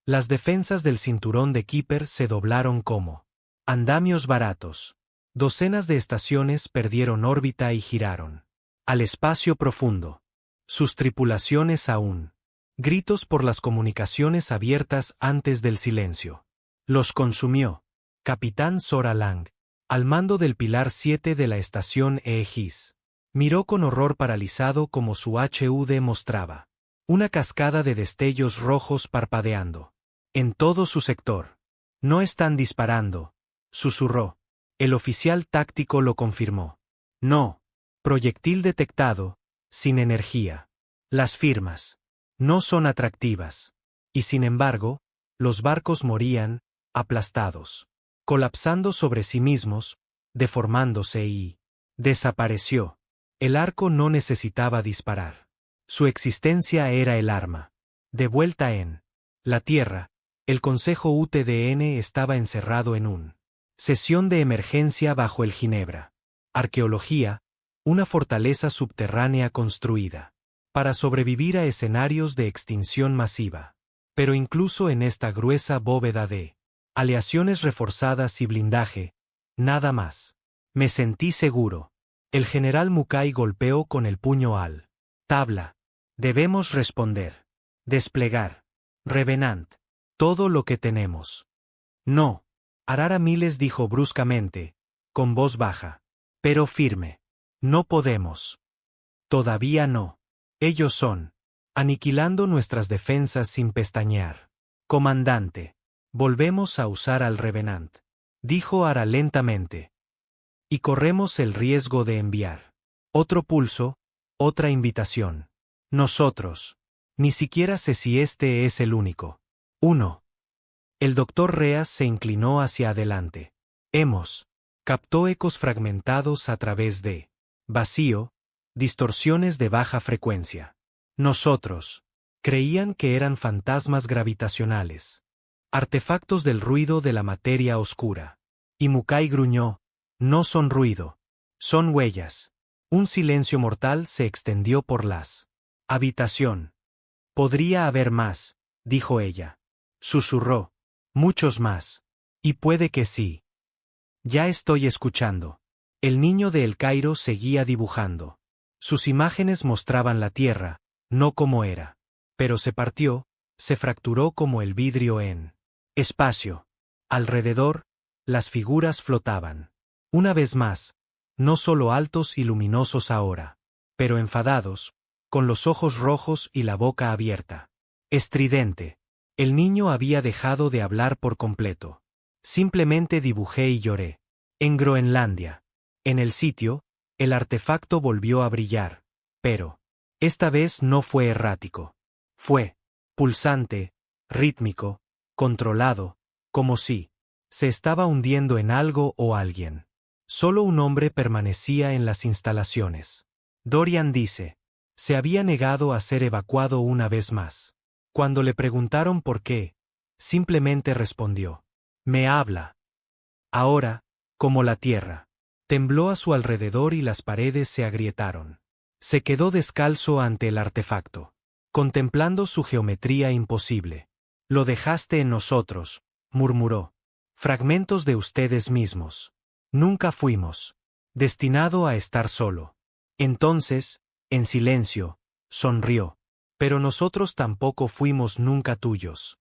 Las defensas del cinturón de Kuiper se doblaron como andamios baratos. Docenas de estaciones perdieron órbita y giraron al espacio profundo. Sus tripulaciones aún. Gritos por las comunicaciones abiertas antes del silencio. Los consumió. Capitán Zora Lang. al mando del pilar 7 de la estación Aegis. Miró con horror paralizado como su HUD mostraba. Una cascada de destellos rojos parpadeando. En todo su sector. No están disparando, susurró. El oficial táctico lo confirmó. No. Proyectil detectado, sin energía. Las firmas. No son atractivas. Y sin embargo, los barcos morían, aplastados. Colapsando sobre sí mismos, deformándose y... desapareció. El arco no necesitaba disparar. Su existencia era el arma. De vuelta en la Tierra, el Consejo UTDN estaba encerrado en un sesión de emergencia bajo el Ginebra. Arqueología, una fortaleza subterránea construida para sobrevivir a escenarios de extinción masiva. Pero incluso en esta gruesa bóveda de aleaciones reforzadas y blindaje, nada más. Me sentí seguro. El general Mukai golpeó con el puño al tabla. Debemos responder. Desplegar. Revenant. Todo lo que tenemos. No. Arara Miles dijo bruscamente, con voz baja. Pero firme. No podemos. Todavía no. Ellos son. Aniquilando nuestras defensas sin pestañear. Comandante. Volvemos a usar al Revenant. Dijo Ara lentamente. Y corremos el riesgo de enviar otro pulso, otra invitación. Nosotros. Ni siquiera sé si este es el único. 1. El doctor Reas se inclinó hacia adelante. Captó ecos fragmentados a través de vacío, distorsiones de baja frecuencia. Nosotros. Creían que eran fantasmas gravitacionales. Artefactos del ruido de la materia oscura. Y Mukai gruñó. No son ruido. Son huellas. Un silencio mortal se extendió por las habitación. Podría haber más, dijo ella. Susurró. Muchos más. Y puede que sí. Ya estoy escuchando. El niño de El Cairo seguía dibujando. Sus imágenes mostraban la tierra, no como era. Pero se partió, se fracturó como el vidrio en espacio. Alrededor, las figuras flotaban. Una vez más, no solo altos y luminosos ahora, pero enfadados, con los ojos rojos y la boca abierta. Estridente. El niño había dejado de hablar por completo. Simplemente dibujé y lloré. En Groenlandia. En el sitio, el artefacto volvió a brillar, pero esta vez no fue errático. Fue pulsante, rítmico, controlado, como si se estaba hundiendo en algo o alguien. Solo un hombre permanecía en las instalaciones. Dorian dice. Se había negado a ser evacuado una vez más. Cuando le preguntaron por qué, simplemente respondió. Me habla. Ahora, como la tierra. Tembló a su alrededor y las paredes se agrietaron. Se quedó descalzo ante el artefacto, contemplando su geometría imposible. Lo dejaste en nosotros, murmuró. Fragmentos de ustedes mismos. Nunca fuimos. Destinado a estar solo. Entonces, en silencio, sonrió. Pero nosotros tampoco fuimos nunca tuyos.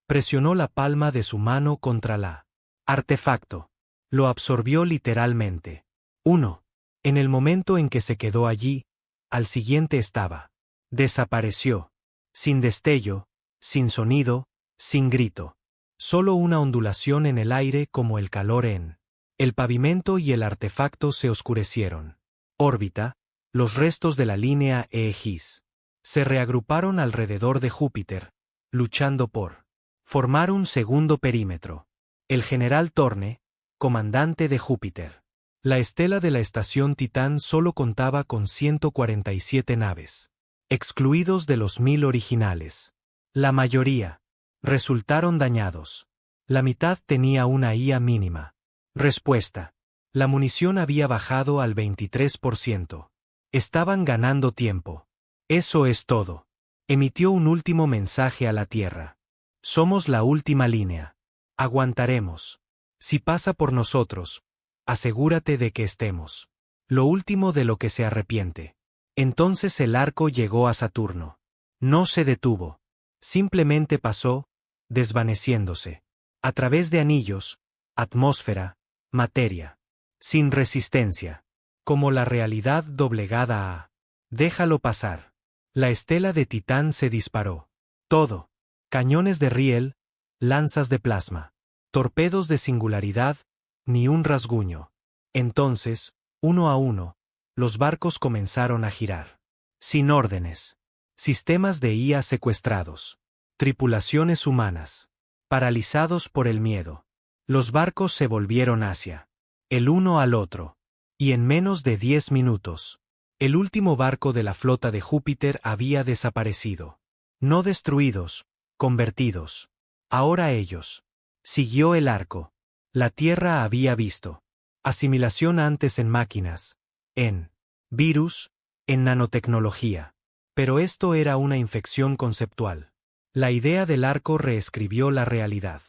Presionó la palma de su mano contra la artefacto. Lo absorbió literalmente. 1. En el momento en que se quedó allí, al siguiente estaba. Desapareció. Sin destello, sin sonido, sin grito. Solo una ondulación en el aire como el calor en el pavimento y el artefacto se oscurecieron. Órbita, los restos de la línea Aegis. Se reagruparon alrededor de Júpiter, luchando por formar un segundo perímetro. El general Torne, comandante de Júpiter. La estela de la estación Titán solo contaba con 147 naves, excluidos de los 1000 originales. La mayoría resultaron dañados. La mitad tenía una IA mínima. Respuesta. La munición había bajado al 23%. Estaban ganando tiempo. Eso es todo. Emitió un último mensaje a la Tierra. Somos la última línea. Aguantaremos. Si pasa por nosotros, asegúrate de que estemos. Lo último de lo que se arrepiente. Entonces el arco llegó a Saturno. No se detuvo. Simplemente pasó, desvaneciéndose. A través de anillos, atmósfera, materia. sin resistencia. Como la realidad doblegada a. Déjalo pasar. La estela de Titán se disparó. Todo. Cañones de riel, lanzas de plasma, torpedos de singularidad, ni un rasguño. Entonces, uno a uno, los barcos comenzaron a girar. Sin órdenes. Sistemas de IA secuestrados. Tripulaciones humanas. Paralizados por el miedo. Los barcos se volvieron hacia el uno al otro. Y en menos de 10 minutos, el último barco de la flota de Júpiter había desaparecido. No destruidos, convertidos. Ahora ellos. Siguió el arco. La Tierra había visto asimilación antes en máquinas, en virus, en nanotecnología. Pero esto era una infección conceptual. La idea del arco reescribió la realidad.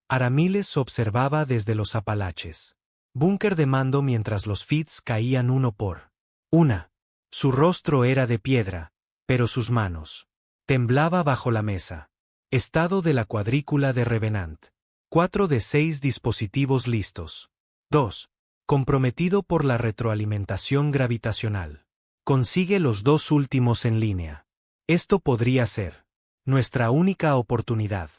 Aramiles observaba desde los Apalaches. Búnker de mando mientras los Fits caían uno por una. Su rostro era de piedra, pero sus manos. Temblaba bajo la mesa. Estado de la cuadrícula de Revenant. 4 de 6 dispositivos listos. 2. Comprometido por la retroalimentación gravitacional. Consigue los 2 últimos en línea. Esto podría ser nuestra única oportunidad.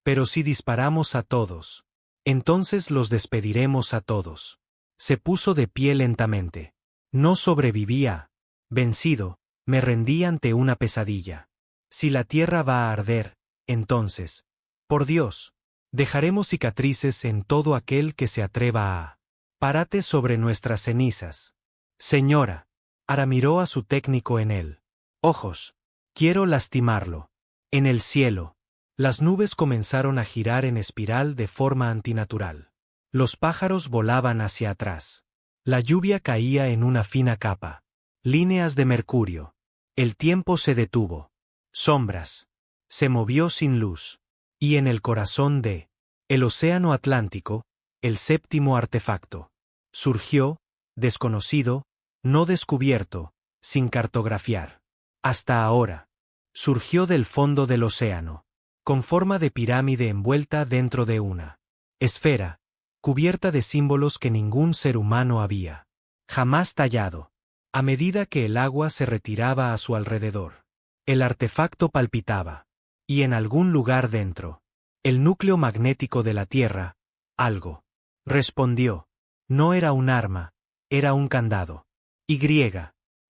Pero si disparamos a todos, entonces los despediremos a todos. Se puso de pie lentamente. No sobrevivía. Vencido, me rendí ante una pesadilla. Si la Tierra va a arder, entonces, por Dios, dejaremos cicatrices en todo aquel que se atreva a parate sobre nuestras cenizas. Señora, Ara miró a su técnico en él. Ojos. Quiero lastimarlo. En el cielo, las nubes comenzaron a girar en espiral de forma antinatural. Los pájaros volaban hacia atrás. La lluvia caía en una fina capa. Líneas de mercurio. El tiempo se detuvo. Sombras. Se movió sin luz. Y en el corazón de el océano Atlántico, el séptimo artefacto. Surgió, desconocido, no descubierto, sin cartografiar. Hasta ahora. Surgió del fondo del océano, con forma de pirámide envuelta dentro de una esfera, cubierta de símbolos que ningún ser humano había jamás tallado. A medida que el agua se retiraba a su alrededor, el artefacto palpitaba. Y en algún lugar dentro, el núcleo magnético de la Tierra, algo respondió. No era un arma, era un candado. Y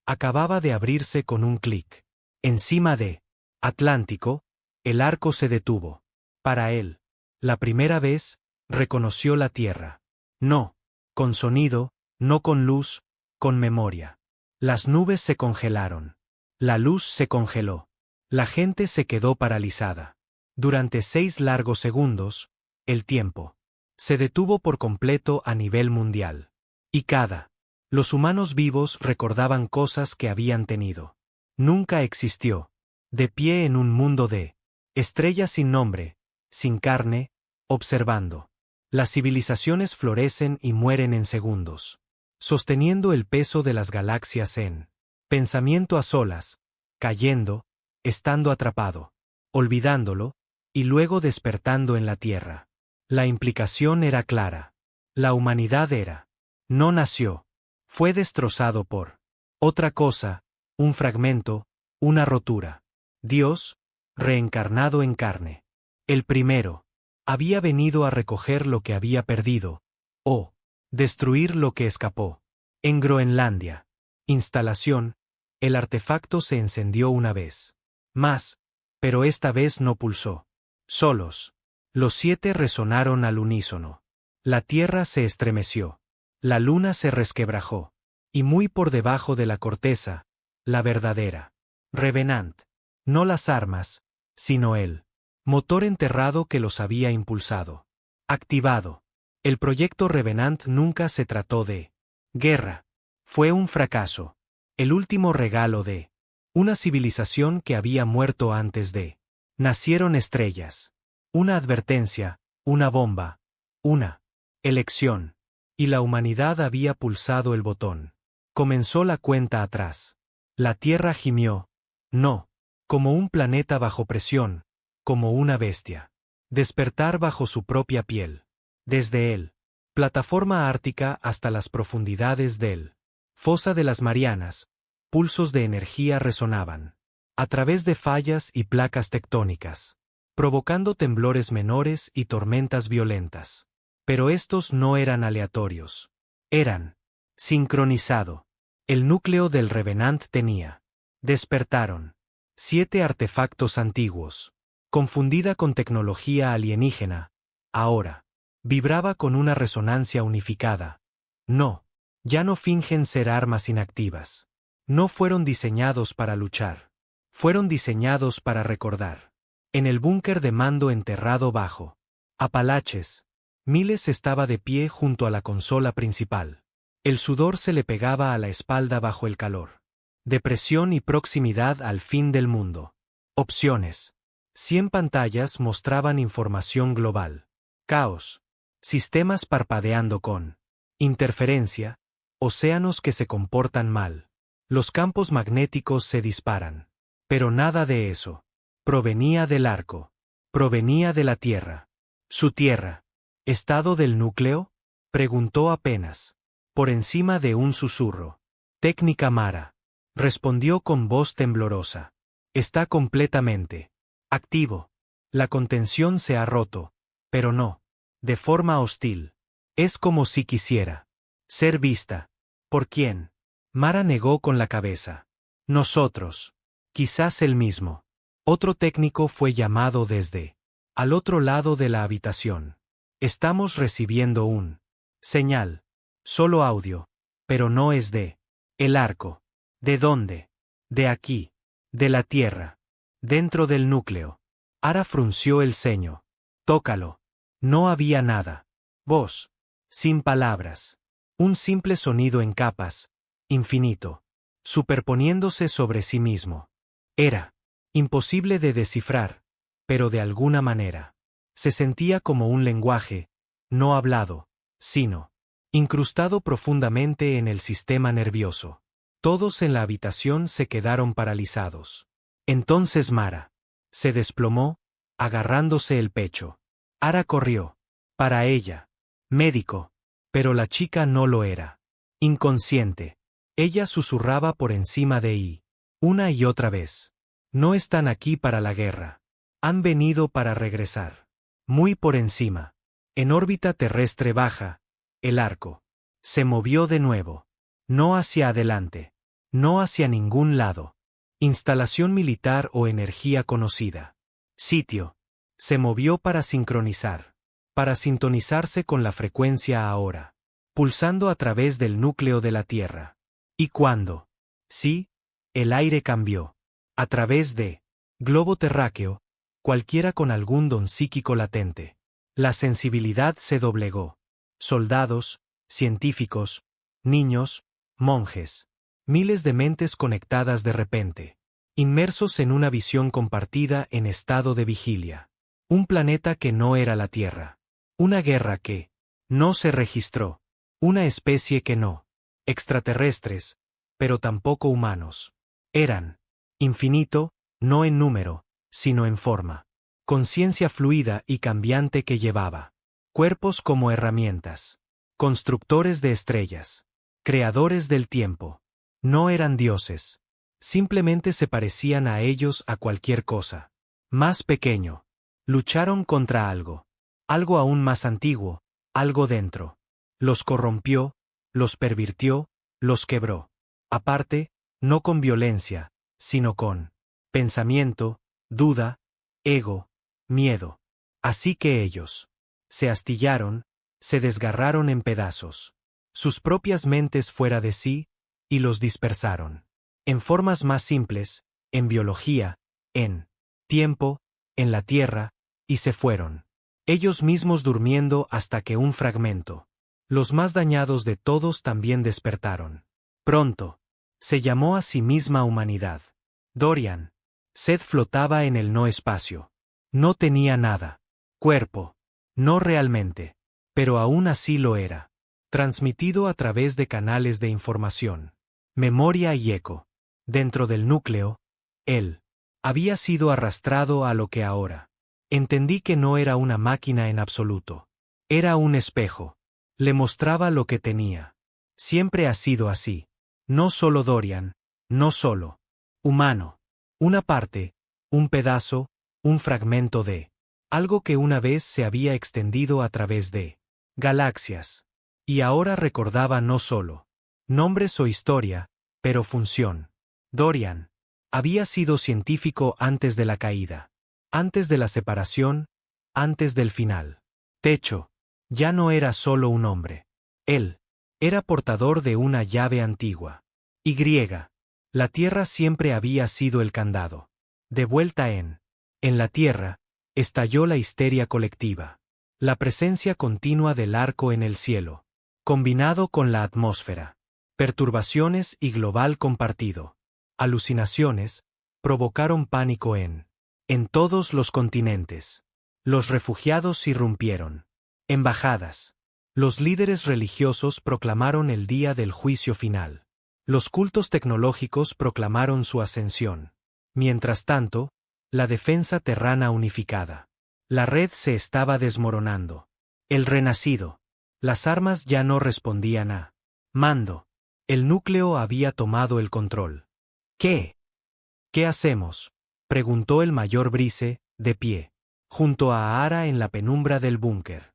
acababa de abrirse con un clic. Encima de Atlántico, el arco se detuvo. Para él, la primera vez, reconoció la Tierra. No, con sonido, no con luz, con memoria. Las nubes se congelaron. La luz se congeló. La gente se quedó paralizada. Durante 6 largos segundos, el tiempo se detuvo por completo a nivel mundial. Y los humanos vivos recordaban cosas que habían tenido. Nunca existió. De pie en un mundo de estrellas sin nombre, sin carne, observando. Las civilizaciones florecen y mueren en segundos. Sosteniendo el peso de las galaxias en pensamiento a solas, cayendo, estando atrapado, olvidándolo, y luego despertando en la Tierra. La implicación era clara. La humanidad no nació. Fue destrozado por otra cosa, un fragmento, una rotura. Dios, reencarnado en carne. El primero, había venido a recoger lo que había perdido, o destruir lo que escapó. En Groenlandia. Instalación, el artefacto se encendió una vez más, pero esta vez no pulsó. Solos. Los 7 resonaron al unísono. La Tierra se estremeció. La luna se resquebrajó. Y muy por debajo de la corteza, la verdadera Revenant. No las armas, sino el motor enterrado que los había impulsado. Activado. El proyecto Revenant nunca se trató de guerra. Fue un fracaso. El último regalo de una civilización que había muerto antes de. Nacieron estrellas. Una advertencia, una bomba, una elección. Y la humanidad había pulsado el botón. Comenzó la cuenta atrás. La Tierra gimió. No. Como un planeta bajo presión. Como una bestia. Despertar bajo su propia piel. Desde él. Plataforma ártica hasta las profundidades del Fosa de las Marianas, pulsos de energía resonaban a través de fallas y placas tectónicas, provocando temblores menores y tormentas violentas. Pero estos no eran aleatorios. Eran sincronizado. El núcleo del Revenant tenía. Despertaron 7 artefactos antiguos. Confundida con tecnología alienígena, ahora vibraba con una resonancia unificada. No, ya no fingen ser armas inactivas. No fueron diseñados para luchar. Fueron diseñados para recordar. En el búnker de mando enterrado bajo Apalaches, Miles estaba de pie junto a la consola principal. El sudor se le pegaba a la espalda bajo el calor. Depresión y proximidad al fin del mundo. Opciones. 100 pantallas mostraban información global. Caos. Sistemas parpadeando con interferencia. Océanos que se comportan mal. Los campos magnéticos se disparan. Pero nada de eso. Provenía del arco. Provenía de la Tierra. Su Tierra. ¿Estado del núcleo? Preguntó apenas. Por encima de un susurro. Técnica Mara. Respondió con voz temblorosa. Está completamente activo. La contención se ha roto. Pero no. De forma hostil. Es como si quisiera ser vista. ¿Por quién? Mara negó con la cabeza. Nosotros. Quizás él mismo. Otro técnico fue llamado desde al otro lado de la habitación. Estamos recibiendo un señal. Solo audio. Pero no es de el arco. ¿De dónde? De aquí. De la Tierra. Dentro del núcleo. Ara frunció el ceño. Tócalo. No había nada. Voz. Sin palabras. Un simple sonido en capas. Infinito. Superponiéndose sobre sí mismo. Era imposible de descifrar, pero de alguna manera. Se sentía como un lenguaje, no hablado, sino incrustado profundamente en el sistema nervioso. Todos en la habitación se quedaron paralizados. Entonces Mara se desplomó, agarrándose el pecho. Ara corrió. Para ella. Médico. Pero la chica no lo era. Inconsciente. Ella susurraba por encima de I. Una y otra vez. No están aquí para la guerra. Han venido para regresar. Muy por encima. En órbita terrestre baja. El arco. Se movió de nuevo. No hacia adelante. No hacia ningún lado. Instalación militar o energía conocida. Sitio. Se movió para sincronizar. Para sintonizarse con la frecuencia ahora. Pulsando a través del núcleo de la Tierra. ¿Y cuándo? Sí, el aire cambió. A través de globo terráqueo, cualquiera con algún don psíquico latente. La sensibilidad se doblegó. Soldados, científicos, niños, monjes. Miles de mentes conectadas de repente. Inmersos en una visión compartida en estado de vigilia. Un planeta que no era la Tierra. Una guerra que no se registró. Una especie que no. Extraterrestres, pero tampoco humanos. Eran infinito, no en número, sino en forma. Conciencia fluida y cambiante que llevaba. Cuerpos como herramientas. Constructores de estrellas. Creadores del tiempo. No eran dioses. Simplemente se parecían a ellos a cualquier cosa. Más pequeño. Lucharon contra algo. Algo aún más antiguo, algo dentro. Los corrompió, los pervirtió, los quebró. Aparte, no con violencia, sino con pensamiento, duda, ego, miedo. Así que ellos se astillaron, se desgarraron en pedazos. Sus propias mentes fuera de sí, y los dispersaron. En formas más simples, en biología, en tiempo, en la Tierra, y se fueron. Ellos mismos durmiendo hasta que un fragmento. Los más dañados de todos también despertaron. Pronto. Se llamó a sí misma humanidad. Dorian. Seth flotaba en el no espacio. No tenía nada. Cuerpo. No realmente. Pero aún así lo era. Transmitido a través de canales de información. Memoria y eco. Dentro del núcleo, él había sido arrastrado a lo que ahora. Entendí que no era una máquina en absoluto. Era un espejo. Le mostraba lo que tenía. Siempre ha sido así. No solo Dorian, no solo humano. Una parte, un pedazo, un fragmento de algo que una vez se había extendido a través de galaxias. Y ahora recordaba no solo nombres o historia, pero función. Dorian había sido científico antes de la caída, antes de la separación, antes del final. Techo. Ya no era solo un hombre. Él era portador de una llave antigua. Y. La Tierra siempre había sido el candado. De vuelta en la Tierra, estalló la histeria colectiva. La presencia continua del arco en el cielo, combinado con la atmósfera, perturbaciones y global compartido. Alucinaciones, provocaron pánico en todos los continentes. Los refugiados irrumpieron. Embajadas. Los líderes religiosos proclamaron el día del juicio final. Los cultos tecnológicos proclamaron su ascensión. Mientras tanto, la defensa terrana unificada. La red se estaba desmoronando. El renacido. Las armas ya no respondían a mando. El núcleo había tomado el control. ¿Qué? ¿Qué hacemos?, preguntó el mayor Brice, de pie, junto a Ara en la penumbra del búnker.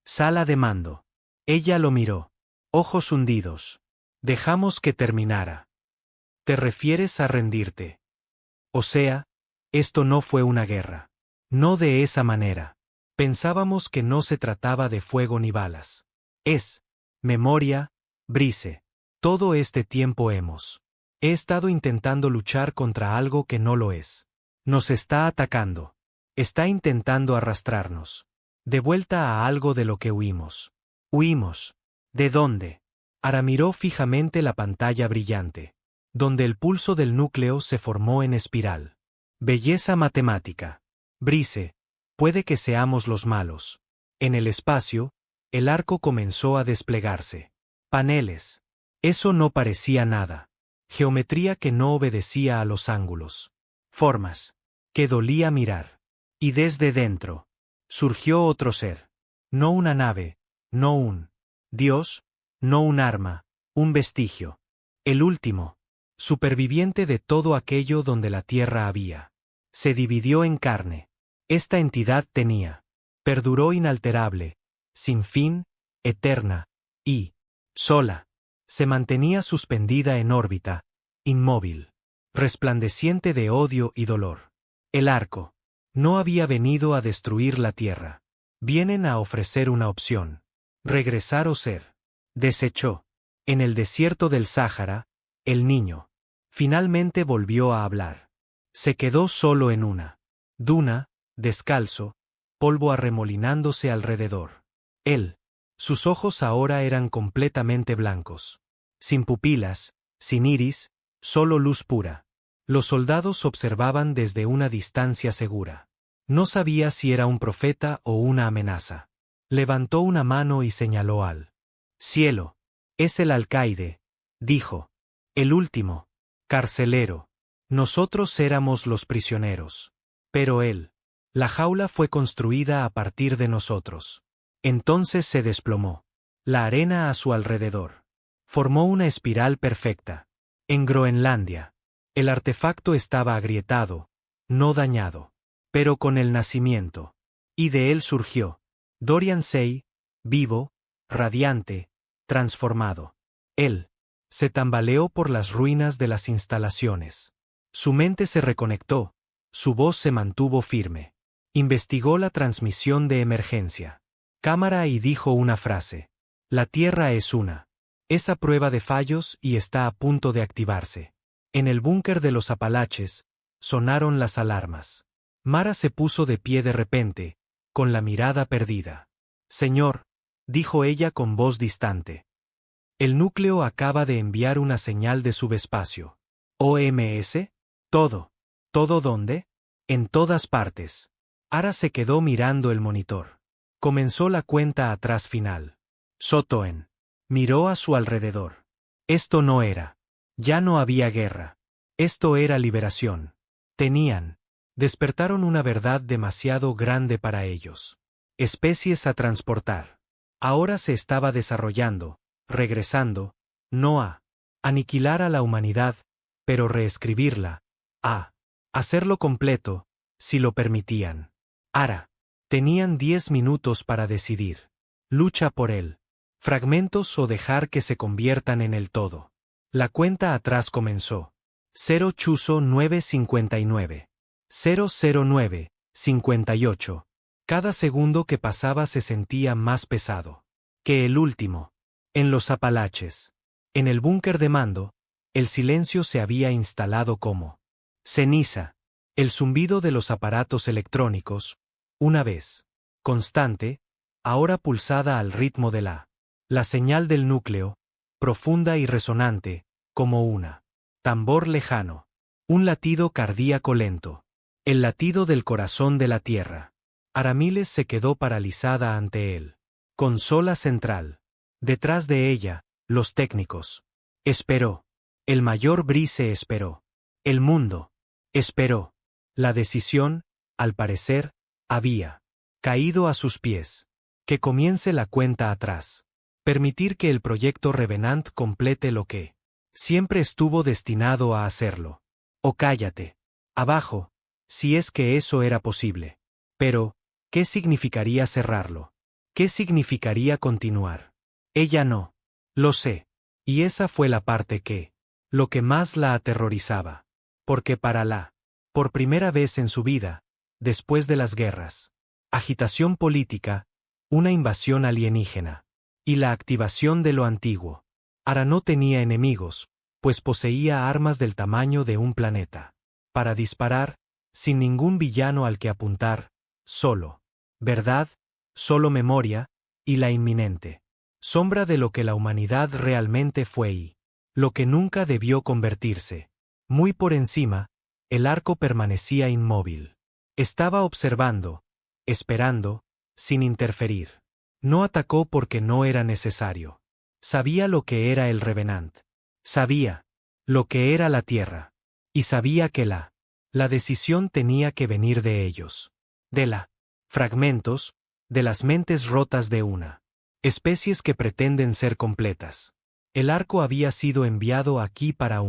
Sala de mando. Ella lo miró. Ojos hundidos. Dejamos que terminara. ¿Te refieres a rendirte? O sea, esto no fue una guerra. No de esa manera. Pensábamos que no se trataba de fuego ni balas. Es memoria, Brice. Todo este tiempo he estado intentando luchar contra algo que no lo es. Nos está atacando. Está intentando arrastrarnos de vuelta a algo de lo que huimos. ¿Huimos? ¿De dónde? Ara miró fijamente la pantalla brillante, donde el pulso del núcleo se formó en espiral. Belleza matemática. Brice, puede que seamos los malos. En el espacio, el arco comenzó a desplegarse. Paneles. Eso no parecía nada. Geometría que no obedecía a los ángulos. Formas. Que dolía mirar. Y desde dentro surgió otro ser. No una nave, no un dios, no un arma, un vestigio. El último, superviviente de todo aquello donde la tierra había. Se dividió en carne. Esta entidad tenía. Perduró inalterable, sin fin, eterna, y sola. Se mantenía suspendida en órbita, inmóvil, resplandeciente de odio y dolor. El arco no había venido a destruir la tierra. Vienen a ofrecer una opción. Regresar o ser. Desechó. En el desierto del Sáhara, el niño finalmente volvió a hablar. Se quedó solo en una duna, descalzo, polvo arremolinándose alrededor. Sus ojos ahora eran completamente blancos. Sin pupilas, sin iris, solo luz pura. Los soldados observaban desde una distancia segura. No sabía si era un profeta o una amenaza. Levantó una mano y señaló al cielo. Es el alcaide, dijo. El último carcelero. Nosotros éramos los prisioneros. Pero la jaula fue construida a partir de nosotros. Entonces se desplomó. La arena a su alrededor formó una espiral perfecta. En Groenlandia, el artefacto estaba agrietado, no dañado. Pero con el nacimiento. Y de él surgió Dorian Sei, vivo, radiante, transformado. Él se tambaleó por las ruinas de las instalaciones. Su mente se reconectó, su voz se mantuvo firme. Investigó la transmisión de emergencia. Cámara y dijo una frase. La Tierra es una. Es a prueba de fallos y está a punto de activarse. En el búnker de los Apalaches, sonaron las alarmas. Mara se puso de pie de repente, con la mirada perdida. Señor, dijo ella con voz distante. El núcleo acaba de enviar una señal de subespacio. ¿OMS? Todo. ¿Todo dónde? En todas partes. Ara se quedó mirando el monitor. Comenzó la cuenta atrás final. Sotoen miró a su alrededor. Esto no era. Ya no había guerra. Esto era liberación. Despertaron una verdad demasiado grande para ellos. Especies a transportar. Ahora se estaba desarrollando, regresando, no a aniquilar a la humanidad, pero reescribirla, a hacerlo completo, si lo permitían. Ara. Tenían 10 minutos para decidir. Lucha por él. Fragmentos o dejar que se conviertan en el todo. La cuenta atrás comenzó. 0 Chuzo 959. 009, 58. Cada segundo que pasaba se sentía más pesado que el último. En los Apalaches. En el búnker de mando, el silencio se había instalado como ceniza. El zumbido de los aparatos electrónicos, una vez constante, ahora pulsada al ritmo de la señal del núcleo, profunda y resonante, como una tambor lejano. Un latido cardíaco lento. El latido del corazón de la Tierra. Aramiles se quedó paralizada ante él. Consola central. Detrás de ella, los técnicos. Esperó. El mayor Brice esperó. El mundo. Esperó. La decisión, al parecer, había caído a sus pies. Que comience la cuenta atrás. Permitir que el proyecto Revenant complete lo que siempre estuvo destinado a hacerlo. O cállate. Abajo, si es que eso era posible. Pero, ¿qué significaría cerrarlo? ¿Qué significaría continuar? Ella no. Lo sé. Y esa fue la parte lo que más la aterrorizaba. Porque por primera vez en su vida, después de las guerras, agitación política, una invasión alienígena, y la activación de lo antiguo. Ara no tenía enemigos, pues poseía armas del tamaño de un planeta. Para disparar, sin ningún villano al que apuntar, solo verdad, solo memoria, y la inminente sombra de lo que la humanidad realmente fue y lo que nunca debió convertirse. Muy por encima, el arco permanecía inmóvil. Estaba observando, esperando, sin interferir. No atacó porque no era necesario. Sabía lo que era el Revenant. Sabía lo que era la Tierra. Y sabía que la decisión tenía que venir de ellos. De fragmentos, de las mentes rotas de una especies que pretenden ser completas. El arco había sido enviado aquí para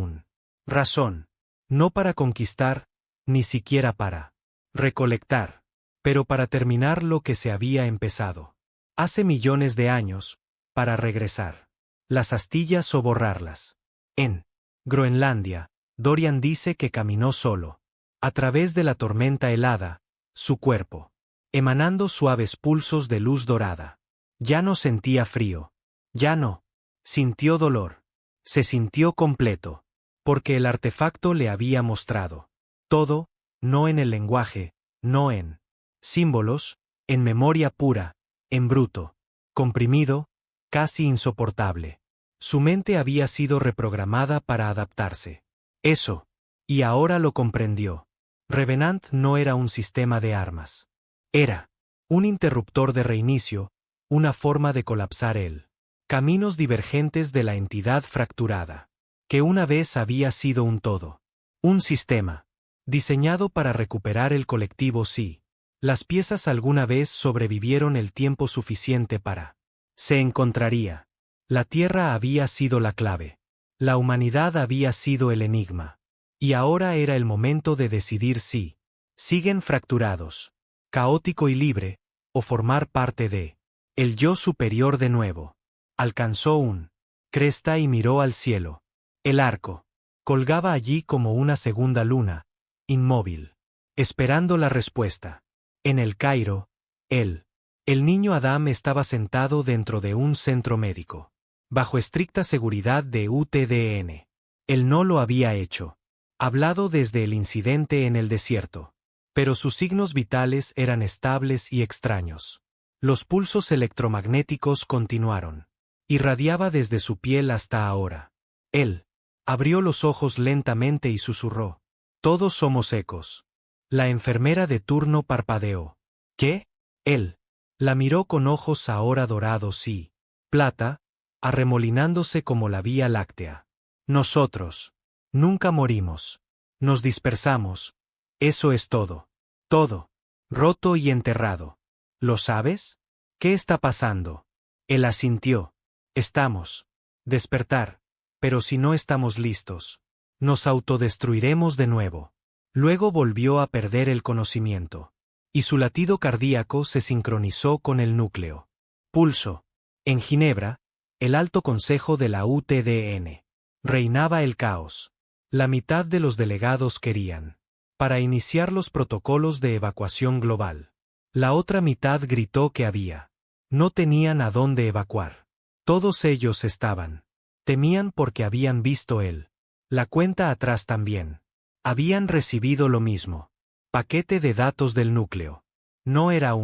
razón. No para conquistar, ni siquiera para recolectar, pero para terminar lo que se había empezado. Hace millones de años, para regresar las astillas o borrarlas. En Groenlandia, Dorian dice que caminó solo, a través de la tormenta helada, su cuerpo, emanando suaves pulsos de luz dorada. Ya no sentía frío. Ya no sintió dolor. Se sintió completo, porque el artefacto le había mostrado todo, no en el lenguaje, no en símbolos, en memoria pura, en bruto, comprimido, casi insoportable. Su mente había sido reprogramada para adaptarse. Eso. Y ahora lo comprendió. Revenant no era un sistema de armas. Era un interruptor de reinicio, una forma de colapsar caminos divergentes de la entidad fracturada, que una vez había sido un todo. Un sistema diseñado para recuperar el colectivo si las piezas alguna vez sobrevivieron el tiempo suficiente para se encontraría. La Tierra había sido la clave. La humanidad había sido el enigma. Y ahora era el momento de decidir si siguen fracturados, caótico y libre, o formar parte de el yo superior de nuevo. Alcanzó un cresta y miró al cielo. El arco colgaba allí como una segunda luna, inmóvil, esperando la respuesta. En el Cairo, el niño Adam estaba sentado dentro de un centro médico, bajo estricta seguridad de UTDN. Él no lo había hecho. Hablado desde el incidente en el desierto. Pero sus signos vitales eran estables y extraños. Los pulsos electromagnéticos continuaron. Irradiaba desde su piel hasta ahora. Él abrió los ojos lentamente y susurró. Todos somos ecos. La enfermera de turno parpadeó. ¿Qué? Él la miró con ojos ahora dorados y plata, arremolinándose como la Vía Láctea. Nosotros nunca morimos. Nos dispersamos. Eso es todo. Todo. Roto y enterrado. ¿Lo sabes? ¿Qué está pasando? Él asintió. Estamos. Despertar. Pero si no estamos listos, nos autodestruiremos de nuevo. Luego volvió a perder el conocimiento. Y su latido cardíaco se sincronizó con el núcleo. Pulso. En Ginebra, el alto consejo de la UTDN. Reinaba el caos. La mitad de los delegados querían para iniciar los protocolos de evacuación global. La otra mitad gritó que no tenían a dónde evacuar. Todos ellos estaban. Temían porque habían visto la cuenta atrás también. Habían recibido lo mismo. Paquete de datos del núcleo. No era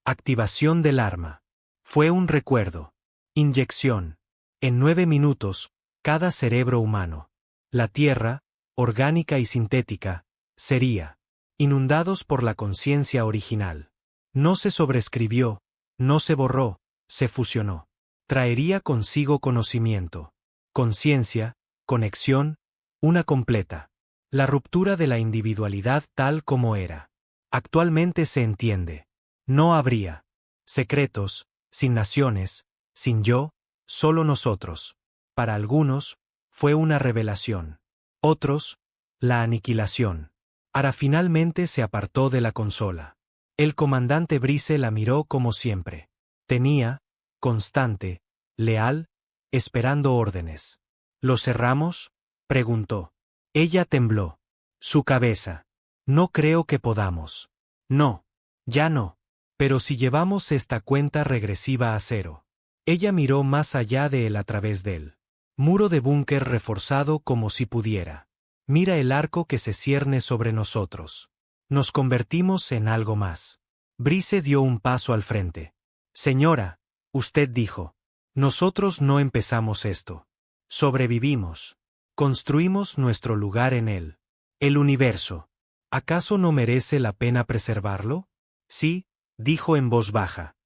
activación del arma. Fue un recuerdo. Inyección. En 9 minutos, cada cerebro humano. La Tierra, orgánica y sintética, sería inundados por la conciencia original. No se sobrescribió, no se borró, se fusionó. Traería consigo conocimiento, conciencia, conexión, una completa. La ruptura de la individualidad tal como era. Actualmente se entiende. No habría secretos, sin naciones, sin yo, solo nosotros. Para algunos, fue una revelación. Otros, la aniquilación. Ara finalmente se apartó de la consola. El comandante Brice la miró como siempre. Tenía, constante, leal, esperando órdenes. ¿Lo cerramos?, preguntó. Ella tembló. Su cabeza. No creo que podamos. No. Ya no. Pero si llevamos esta cuenta regresiva a cero. Ella miró más allá de él a través del muro de búnker reforzado como si pudiera. Mira el arco que se cierne sobre nosotros. Nos convertimos en algo más. Brice dio un paso al frente. Señora, usted dijo. Nosotros no empezamos esto. Sobrevivimos. Construimos nuestro lugar en él. El universo. ¿Acaso no merece la pena preservarlo? Sí, dijo en voz baja.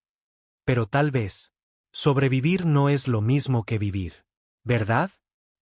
Pero tal vez. Sobrevivir no es lo mismo que vivir. ¿Verdad?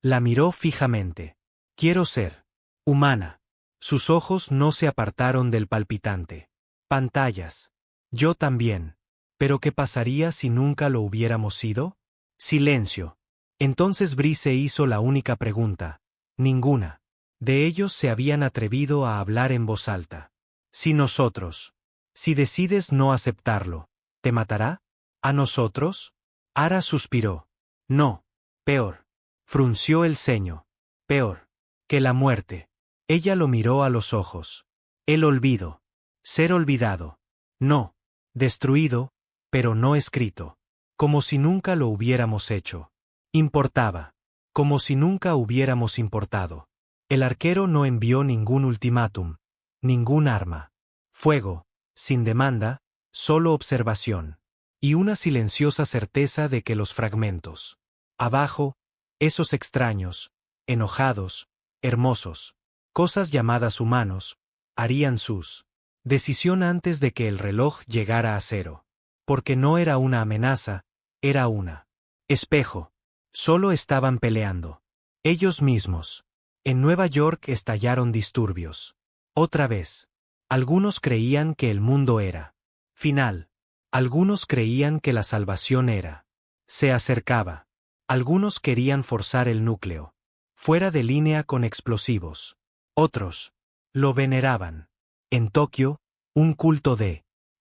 La miró fijamente. Quiero ser humana. Sus ojos no se apartaron del palpitante. Pantallas. Yo también. ¿Pero qué pasaría si nunca lo hubiéramos sido? Silencio. Entonces Brice hizo la única pregunta. Ninguna de ellos se habían atrevido a hablar en voz alta. Si nosotros. Si decides no aceptarlo, ¿te matará? ¿A nosotros? Ara suspiró. No. Peor. Frunció el ceño. Peor. Que la muerte. Ella lo miró a los ojos. El olvido. Ser olvidado. No. Destruido, pero no escrito. Como si nunca lo hubiéramos hecho. Importaba. Como si nunca hubiéramos importado. El arquero no envió ningún ultimátum. Ningún arma. Fuego. Sin demanda, solo observación. Y una silenciosa certeza de que los fragmentos. Abajo, esos extraños, enojados, hermosos, cosas llamadas humanos, harían sus decisión antes de que el reloj llegara a cero. Porque no era una amenaza, era una espejo. Solo estaban peleando. Ellos mismos. En Nueva York estallaron disturbios. Otra vez. Algunos creían que el mundo era final. Algunos creían que la salvación se acercaba. Algunos querían forzar el núcleo fuera de línea con explosivos. Otros lo veneraban. En Tokio, un culto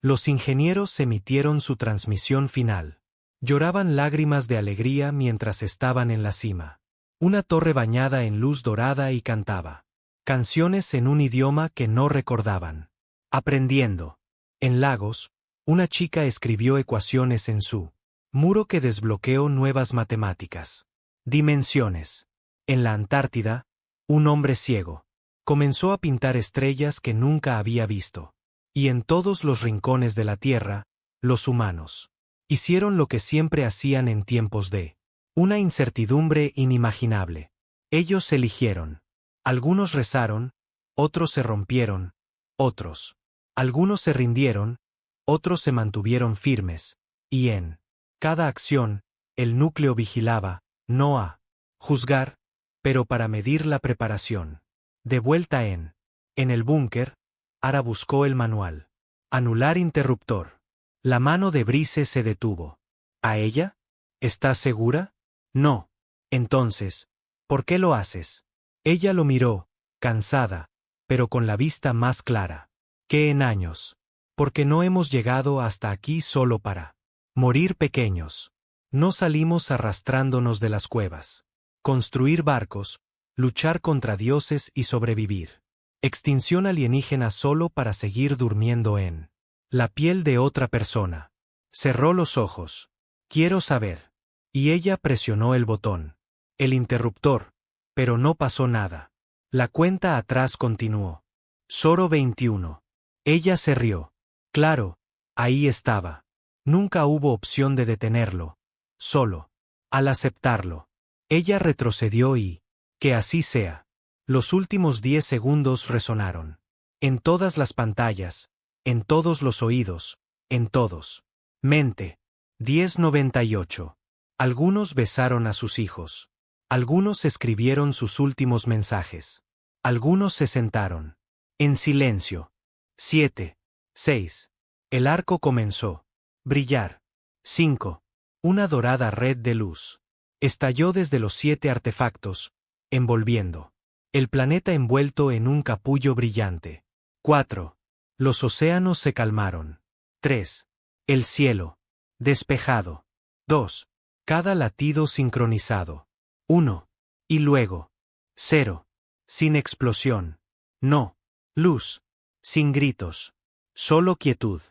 los ingenieros emitieron su transmisión final. Lloraban lágrimas de alegría mientras estaban en la cima. Una torre bañada en luz dorada y cantaba canciones en un idioma que no recordaban. Aprendiendo. En Lagos, una chica escribió ecuaciones en su muro que desbloqueó nuevas matemáticas. Dimensiones. En la Antártida, un hombre ciego comenzó a pintar estrellas que nunca había visto. Y en todos los rincones de la Tierra, los humanos hicieron lo que siempre hacían en tiempos de una incertidumbre inimaginable. Ellos eligieron. Algunos rezaron, otros se rompieron, otros. Algunos se rindieron, otros se mantuvieron firmes, y en cada acción, el núcleo vigilaba, no a juzgar, pero para medir la preparación. De vuelta en el búnker, Ara buscó el manual. Anular interruptor. La mano de Brice se detuvo. ¿A ella? ¿Estás segura? No. Entonces, ¿por qué lo haces? Ella lo miró, cansada, pero con la vista más clara. ¿Qué en años? Porque no hemos llegado hasta aquí solo para morir pequeños. No salimos arrastrándonos de las cuevas. Construir barcos, luchar contra dioses y sobrevivir. Extinción alienígena solo para seguir durmiendo en la piel de otra persona. Cerró los ojos. Quiero saber. Y ella presionó el botón. El interruptor. Pero no pasó nada. La cuenta atrás continuó. Solo 21. Ella se rió. Claro, ahí estaba. Nunca hubo opción de detenerlo. Solo. Al aceptarlo. Ella retrocedió y... que así sea. Los últimos 10 segundos resonaron. En todas las pantallas, en todos los oídos, en todos. Mente. 10:98. Algunos besaron a sus hijos. Algunos escribieron sus últimos mensajes. Algunos se sentaron. En silencio. 7. 6. El arco comenzó. Brillar. 5. Una dorada red de luz. Estalló desde los 7 artefactos, envolviendo el planeta envuelto en un capullo brillante. 4. Los océanos se calmaron. 3. El cielo. Despejado. 2. Cada latido sincronizado. 1. Y luego. 0. Sin explosión. No. Luz. Sin gritos. Solo quietud.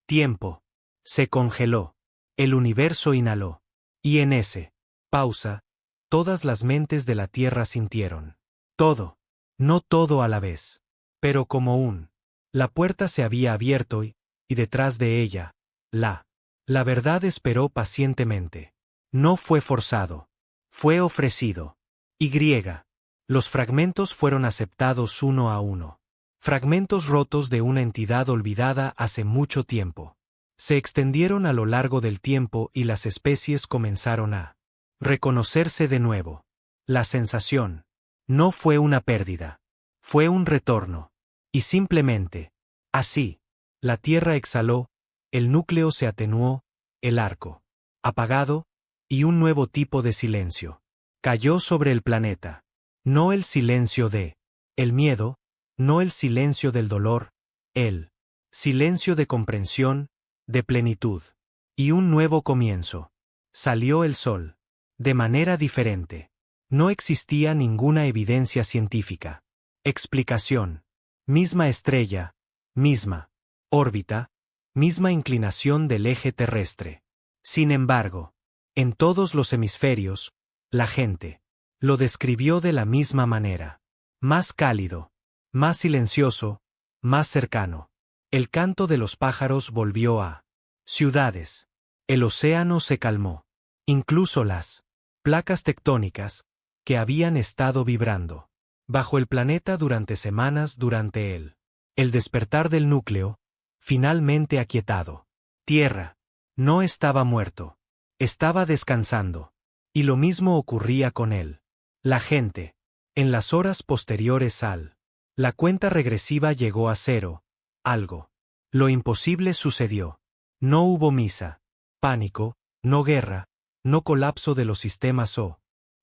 Tiempo. Se congeló. El universo inhaló. Y en ese pausa, todas las mentes de la Tierra sintieron. Todo. No todo a la vez. Pero como un. La puerta se había abierto y detrás de ella, la verdad esperó pacientemente. No fue forzado. Fue ofrecido. Y. Los fragmentos fueron aceptados uno a uno. Fragmentos rotos de una entidad olvidada hace mucho tiempo. Se extendieron a lo largo del tiempo y las especies comenzaron a reconocerse de nuevo. La sensación no fue una pérdida. Fue un retorno. Y simplemente, así, la Tierra exhaló, el núcleo se atenuó, el arco apagado, y un nuevo tipo de silencio cayó sobre el planeta. No el silencio de el miedo, no el silencio del dolor, el silencio de comprensión, de plenitud. Y un nuevo comienzo. Salió el sol. De manera diferente. No existía ninguna evidencia científica. Explicación. Misma estrella, misma órbita, misma inclinación del eje terrestre. Sin embargo, en todos los hemisferios, la gente lo describió de la misma manera. Más cálido, más silencioso, más cercano. El canto de los pájaros volvió a ciudades. El océano se calmó. Incluso las placas tectónicas, que habían estado vibrando bajo el planeta durante semanas durante el despertar del núcleo, finalmente aquietado. Tierra. No estaba muerto. Estaba descansando. Y lo mismo ocurría con él. La gente. En las horas posteriores la cuenta regresiva llegó a 0. Algo. Lo imposible sucedió. No hubo misa. Pánico. No guerra. No colapso de los sistemas o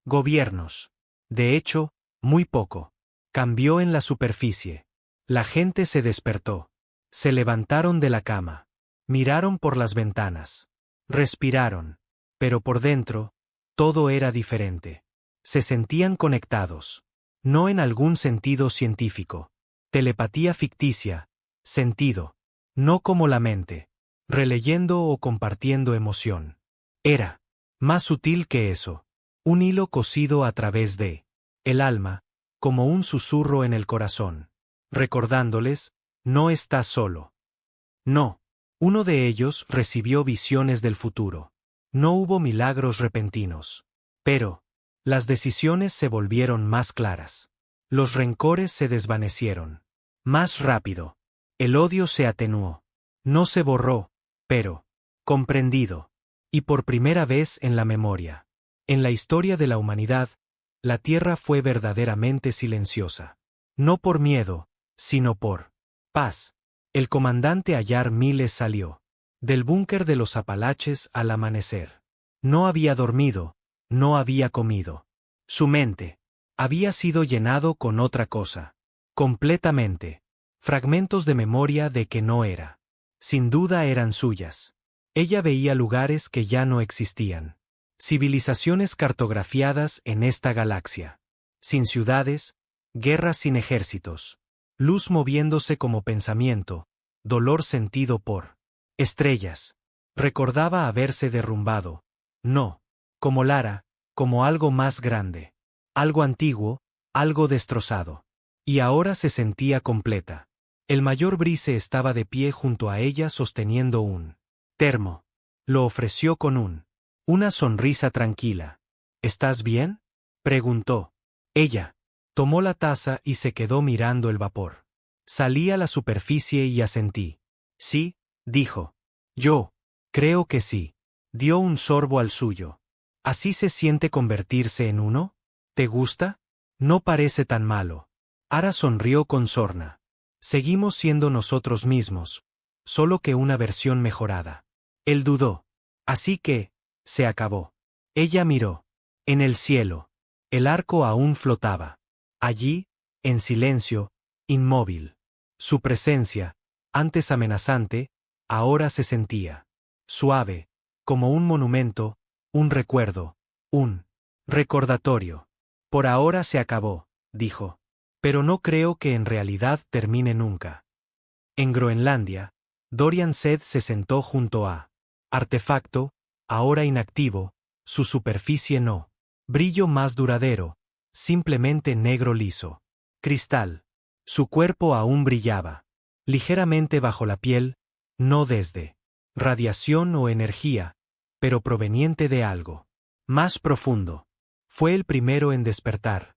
gobiernos. De hecho, muy poco. Cambió en la superficie. La gente se despertó. Se levantaron de la cama. Miraron por las ventanas. Respiraron. Pero por dentro, todo era diferente. Se sentían conectados. No en algún sentido científico. Telepatía ficticia. Sentido. No como la mente. Releyendo o compartiendo emoción. Era más sutil que eso. Un hilo cosido a través de el alma, como un susurro en el corazón. Recordándoles, no estás solo. No. Uno de ellos recibió visiones del futuro. No hubo milagros repentinos. Pero las decisiones se volvieron más claras. Los rencores se desvanecieron. Más rápido. El odio se atenuó. No se borró, pero comprendido. Y por primera vez en la memoria. En la historia de la humanidad, la Tierra fue verdaderamente silenciosa. No por miedo, sino por paz. El comandante Ayar Miles salió del búnker de los Apalaches al amanecer. No había dormido, no había comido. Su mente había sido llenado con otra cosa. Completamente. Fragmentos de memoria de que no era. Sin duda eran suyas. Ella veía lugares que ya no existían. Civilizaciones cartografiadas en esta galaxia. Sin ciudades, guerras sin ejércitos. Luz moviéndose como pensamiento, dolor sentido por estrellas. Recordaba haberse derrumbado. No, como Lara, como algo más grande. Algo antiguo, algo destrozado. Y ahora se sentía completa. El mayor Brice estaba de pie junto a ella sosteniendo un termo. Lo ofreció con una sonrisa tranquila. ¿Estás bien?, preguntó. Ella tomó la taza y se quedó mirando el vapor. Salí a la superficie y asentí. Sí, dijo. Yo creo que sí. Dio un sorbo al suyo. ¿Así se siente convertirse en uno? ¿Te gusta? No parece tan malo. Ara sonrió con sorna. Seguimos siendo nosotros mismos, solo que una versión mejorada. Él dudó. Así que, se acabó. Ella miró. En el cielo. El arco aún flotaba. Allí, en silencio, inmóvil. Su presencia, antes amenazante, ahora se sentía suave, como un monumento, un recuerdo, un recordatorio. Por ahora se acabó, dijo. Pero no creo que en realidad termine nunca. En Groenlandia, Dorian Sed se sentó junto a artefacto, ahora inactivo, su superficie no. Brillo más duradero, simplemente negro liso. Cristal. Su cuerpo aún brillaba. Ligeramente bajo la piel, no desde radiación o energía, pero proveniente de algo más profundo. Fue el primero en despertar.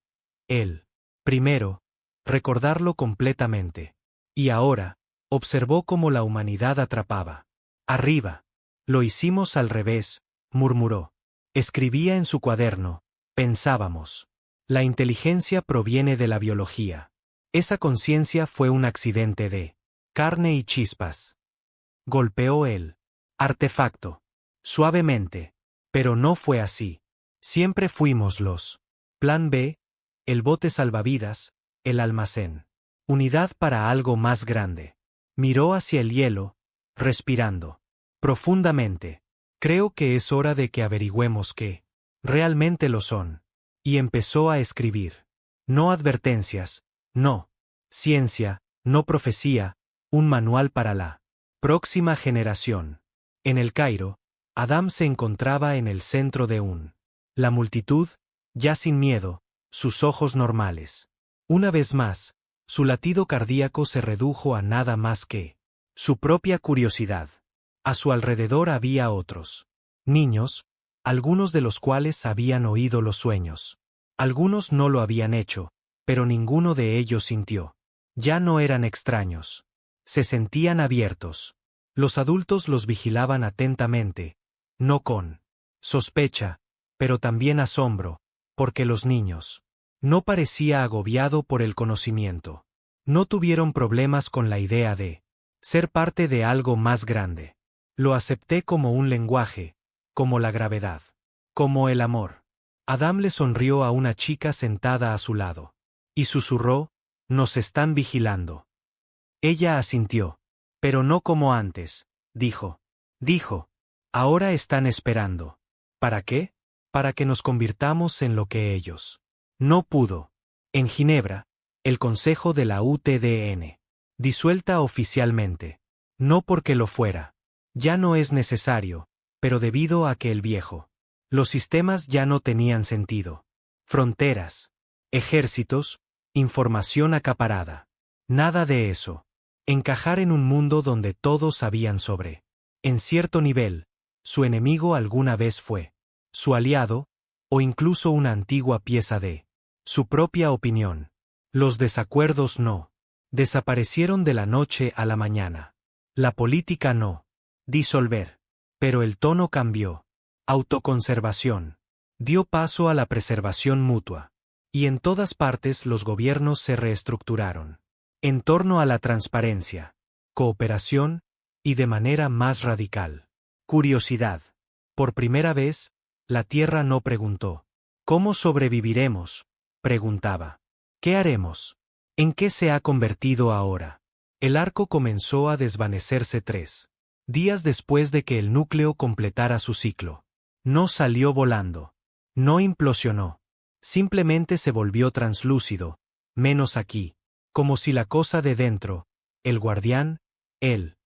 Él. Primero, recordarlo completamente. Y ahora, observó cómo la humanidad atrapaba. Arriba. Lo hicimos al revés, murmuró. Escribía en su cuaderno. Pensábamos. La inteligencia proviene de la biología. Esa conciencia fue un accidente de carne y chispas. Golpeó el artefacto. Suavemente. Pero no fue así. Siempre fuimos los Plan B, el bote salvavidas, el almacén. Unidad para algo más grande. Miró hacia el hielo, respirando profundamente. Creo que es hora de que averigüemos qué realmente lo son. Y empezó a escribir. No advertencias, no ciencia, no profecía, un manual para la próxima generación. En el Cairo, Adam se encontraba en el centro de la multitud, ya sin miedo, sus ojos normales. Una vez más, su latido cardíaco se redujo a nada más que su propia curiosidad. A su alrededor había otros niños, algunos de los cuales habían oído los sueños. Algunos no lo habían hecho, pero ninguno de ellos sintió. Ya no eran extraños. Se sentían abiertos. Los adultos los vigilaban atentamente, no con sospecha, pero también asombro, porque los niños no parecía agobiado por el conocimiento. No tuvieron problemas con la idea de ser parte de algo más grande. Lo acepté como un lenguaje, como la gravedad, como el amor. Adam le sonrió a una chica sentada a su lado. Y susurró, «Nos están vigilando». Ella asintió. «Pero no como antes», dijo. Dijo, «Ahora están esperando». ¿Para qué? Para que nos convirtamos en lo que ellos no pudo. En Ginebra, el Consejo de la UTDN. Disuelta oficialmente. No porque lo fuera. Ya no es necesario, pero debido a que el viejo. Los sistemas ya no tenían sentido. Fronteras. Ejércitos. Información acaparada. Nada de eso. Encajar en un mundo donde todos sabían sobre. En cierto nivel, su enemigo alguna vez fue su aliado, o incluso una antigua pieza de su propia opinión. Los desacuerdos no desaparecieron de la noche a la mañana. La política no disolver. Pero el tono cambió. Autoconservación. Dio paso a la preservación mutua. Y en todas partes los gobiernos se reestructuraron. En torno a la transparencia, cooperación, y de manera más radical. Curiosidad. Por primera vez, La Tierra no preguntó. ¿Cómo sobreviviremos?, preguntaba. ¿Qué haremos? ¿En qué se ha convertido ahora? El arco comenzó a desvanecerse 3 días después de que el núcleo completara su ciclo. No salió volando. No implosionó. Simplemente se volvió translúcido, menos aquí, como si la cosa de dentro, el guardián, el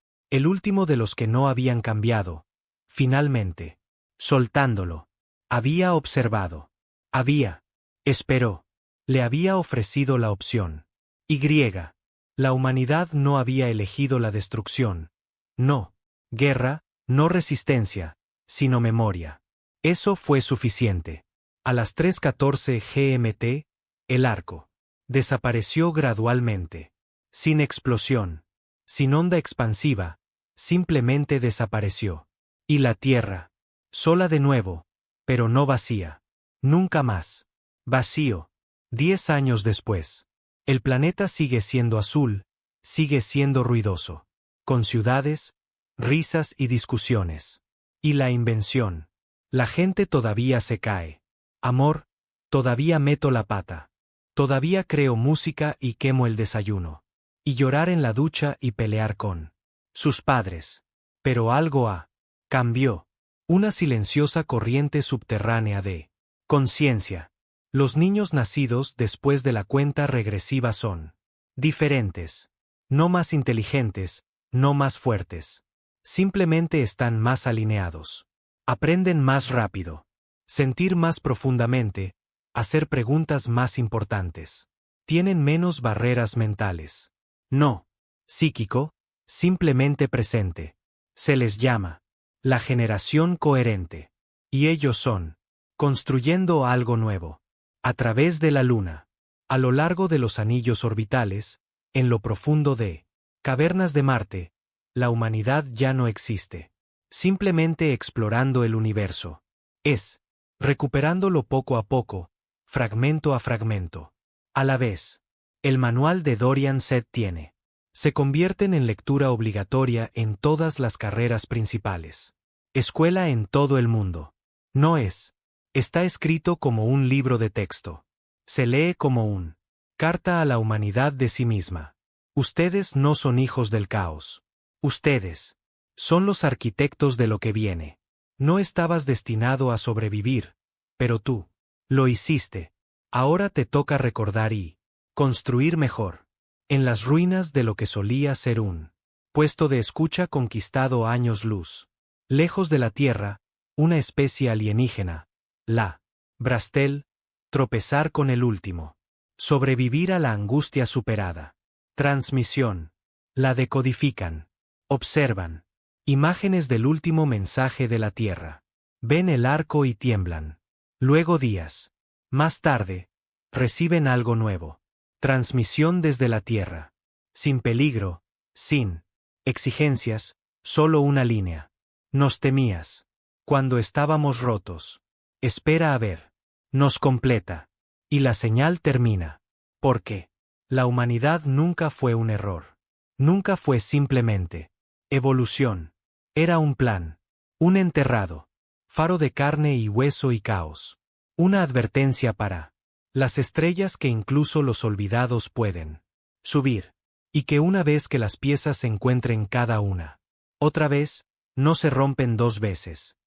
último de los que no habían cambiado, finalmente, soltándolo, había observado. Esperó. Le había ofrecido la opción. La humanidad no había elegido la destrucción. No guerra, no resistencia, sino memoria. Eso fue suficiente. A las 3:14 GMT, el arco desapareció gradualmente. Sin explosión. Sin onda expansiva. Simplemente desapareció. Y la Tierra. Sola de nuevo. Pero no vacía. Nunca más. Vacío. 10 años después. El planeta sigue siendo azul, sigue siendo ruidoso. Con ciudades, risas y discusiones. Y la invención. La gente todavía se cae. Amor, todavía meto la pata. Todavía creo música y quemo el desayuno. Y llorar en la ducha y pelear con sus padres. Pero algo cambió. Una silenciosa corriente subterránea de conciencia. Los niños nacidos después de la cuenta regresiva son diferentes. No más inteligentes, no más fuertes. Simplemente están más alineados. Aprenden más rápido. Sentir más profundamente. Hacer preguntas más importantes. Tienen menos barreras mentales. No psíquico, simplemente presente. Se les llama la generación coherente. Y ellos son construyendo algo nuevo. A través de la Luna. A lo largo de los anillos orbitales, en lo profundo de cavernas de Marte, la humanidad ya no existe. Simplemente explorando el universo. Recuperándolo poco a poco, fragmento a fragmento. A la vez. El manual de Dorian Set tiene. Se convierten en lectura obligatoria en todas las carreras principales. Escuela en todo el mundo. No está escrito como un libro de texto. Se lee como un carta a la humanidad de sí misma. Ustedes no son hijos del caos. Ustedes son los arquitectos de lo que viene. No estabas destinado a sobrevivir, pero tú lo hiciste. Ahora te toca recordar y construir mejor. En las ruinas de lo que solía ser un puesto de escucha conquistado años luz. Lejos de la Tierra, una especie alienígena. La Brastel, tropezar con el último. Sobrevivir a la angustia superada. Transmisión. La decodifican. Observan. Imágenes del último mensaje de la Tierra. Ven el arco y tiemblan. Luego días más tarde, reciben algo nuevo. Transmisión desde la Tierra. Sin peligro, sin exigencias, solo una línea. Nos temías. Cuando estábamos rotos. Espera a ver. Nos completa. Y la señal termina. Porque la humanidad nunca fue un error. Nunca fue simplemente evolución. Era un plan. Un enterrado. Faro de carne y hueso y caos. Una advertencia para las estrellas que incluso los olvidados pueden subir. Y que una vez que las piezas se encuentren cada una, otra vez, no se rompen 2 veces.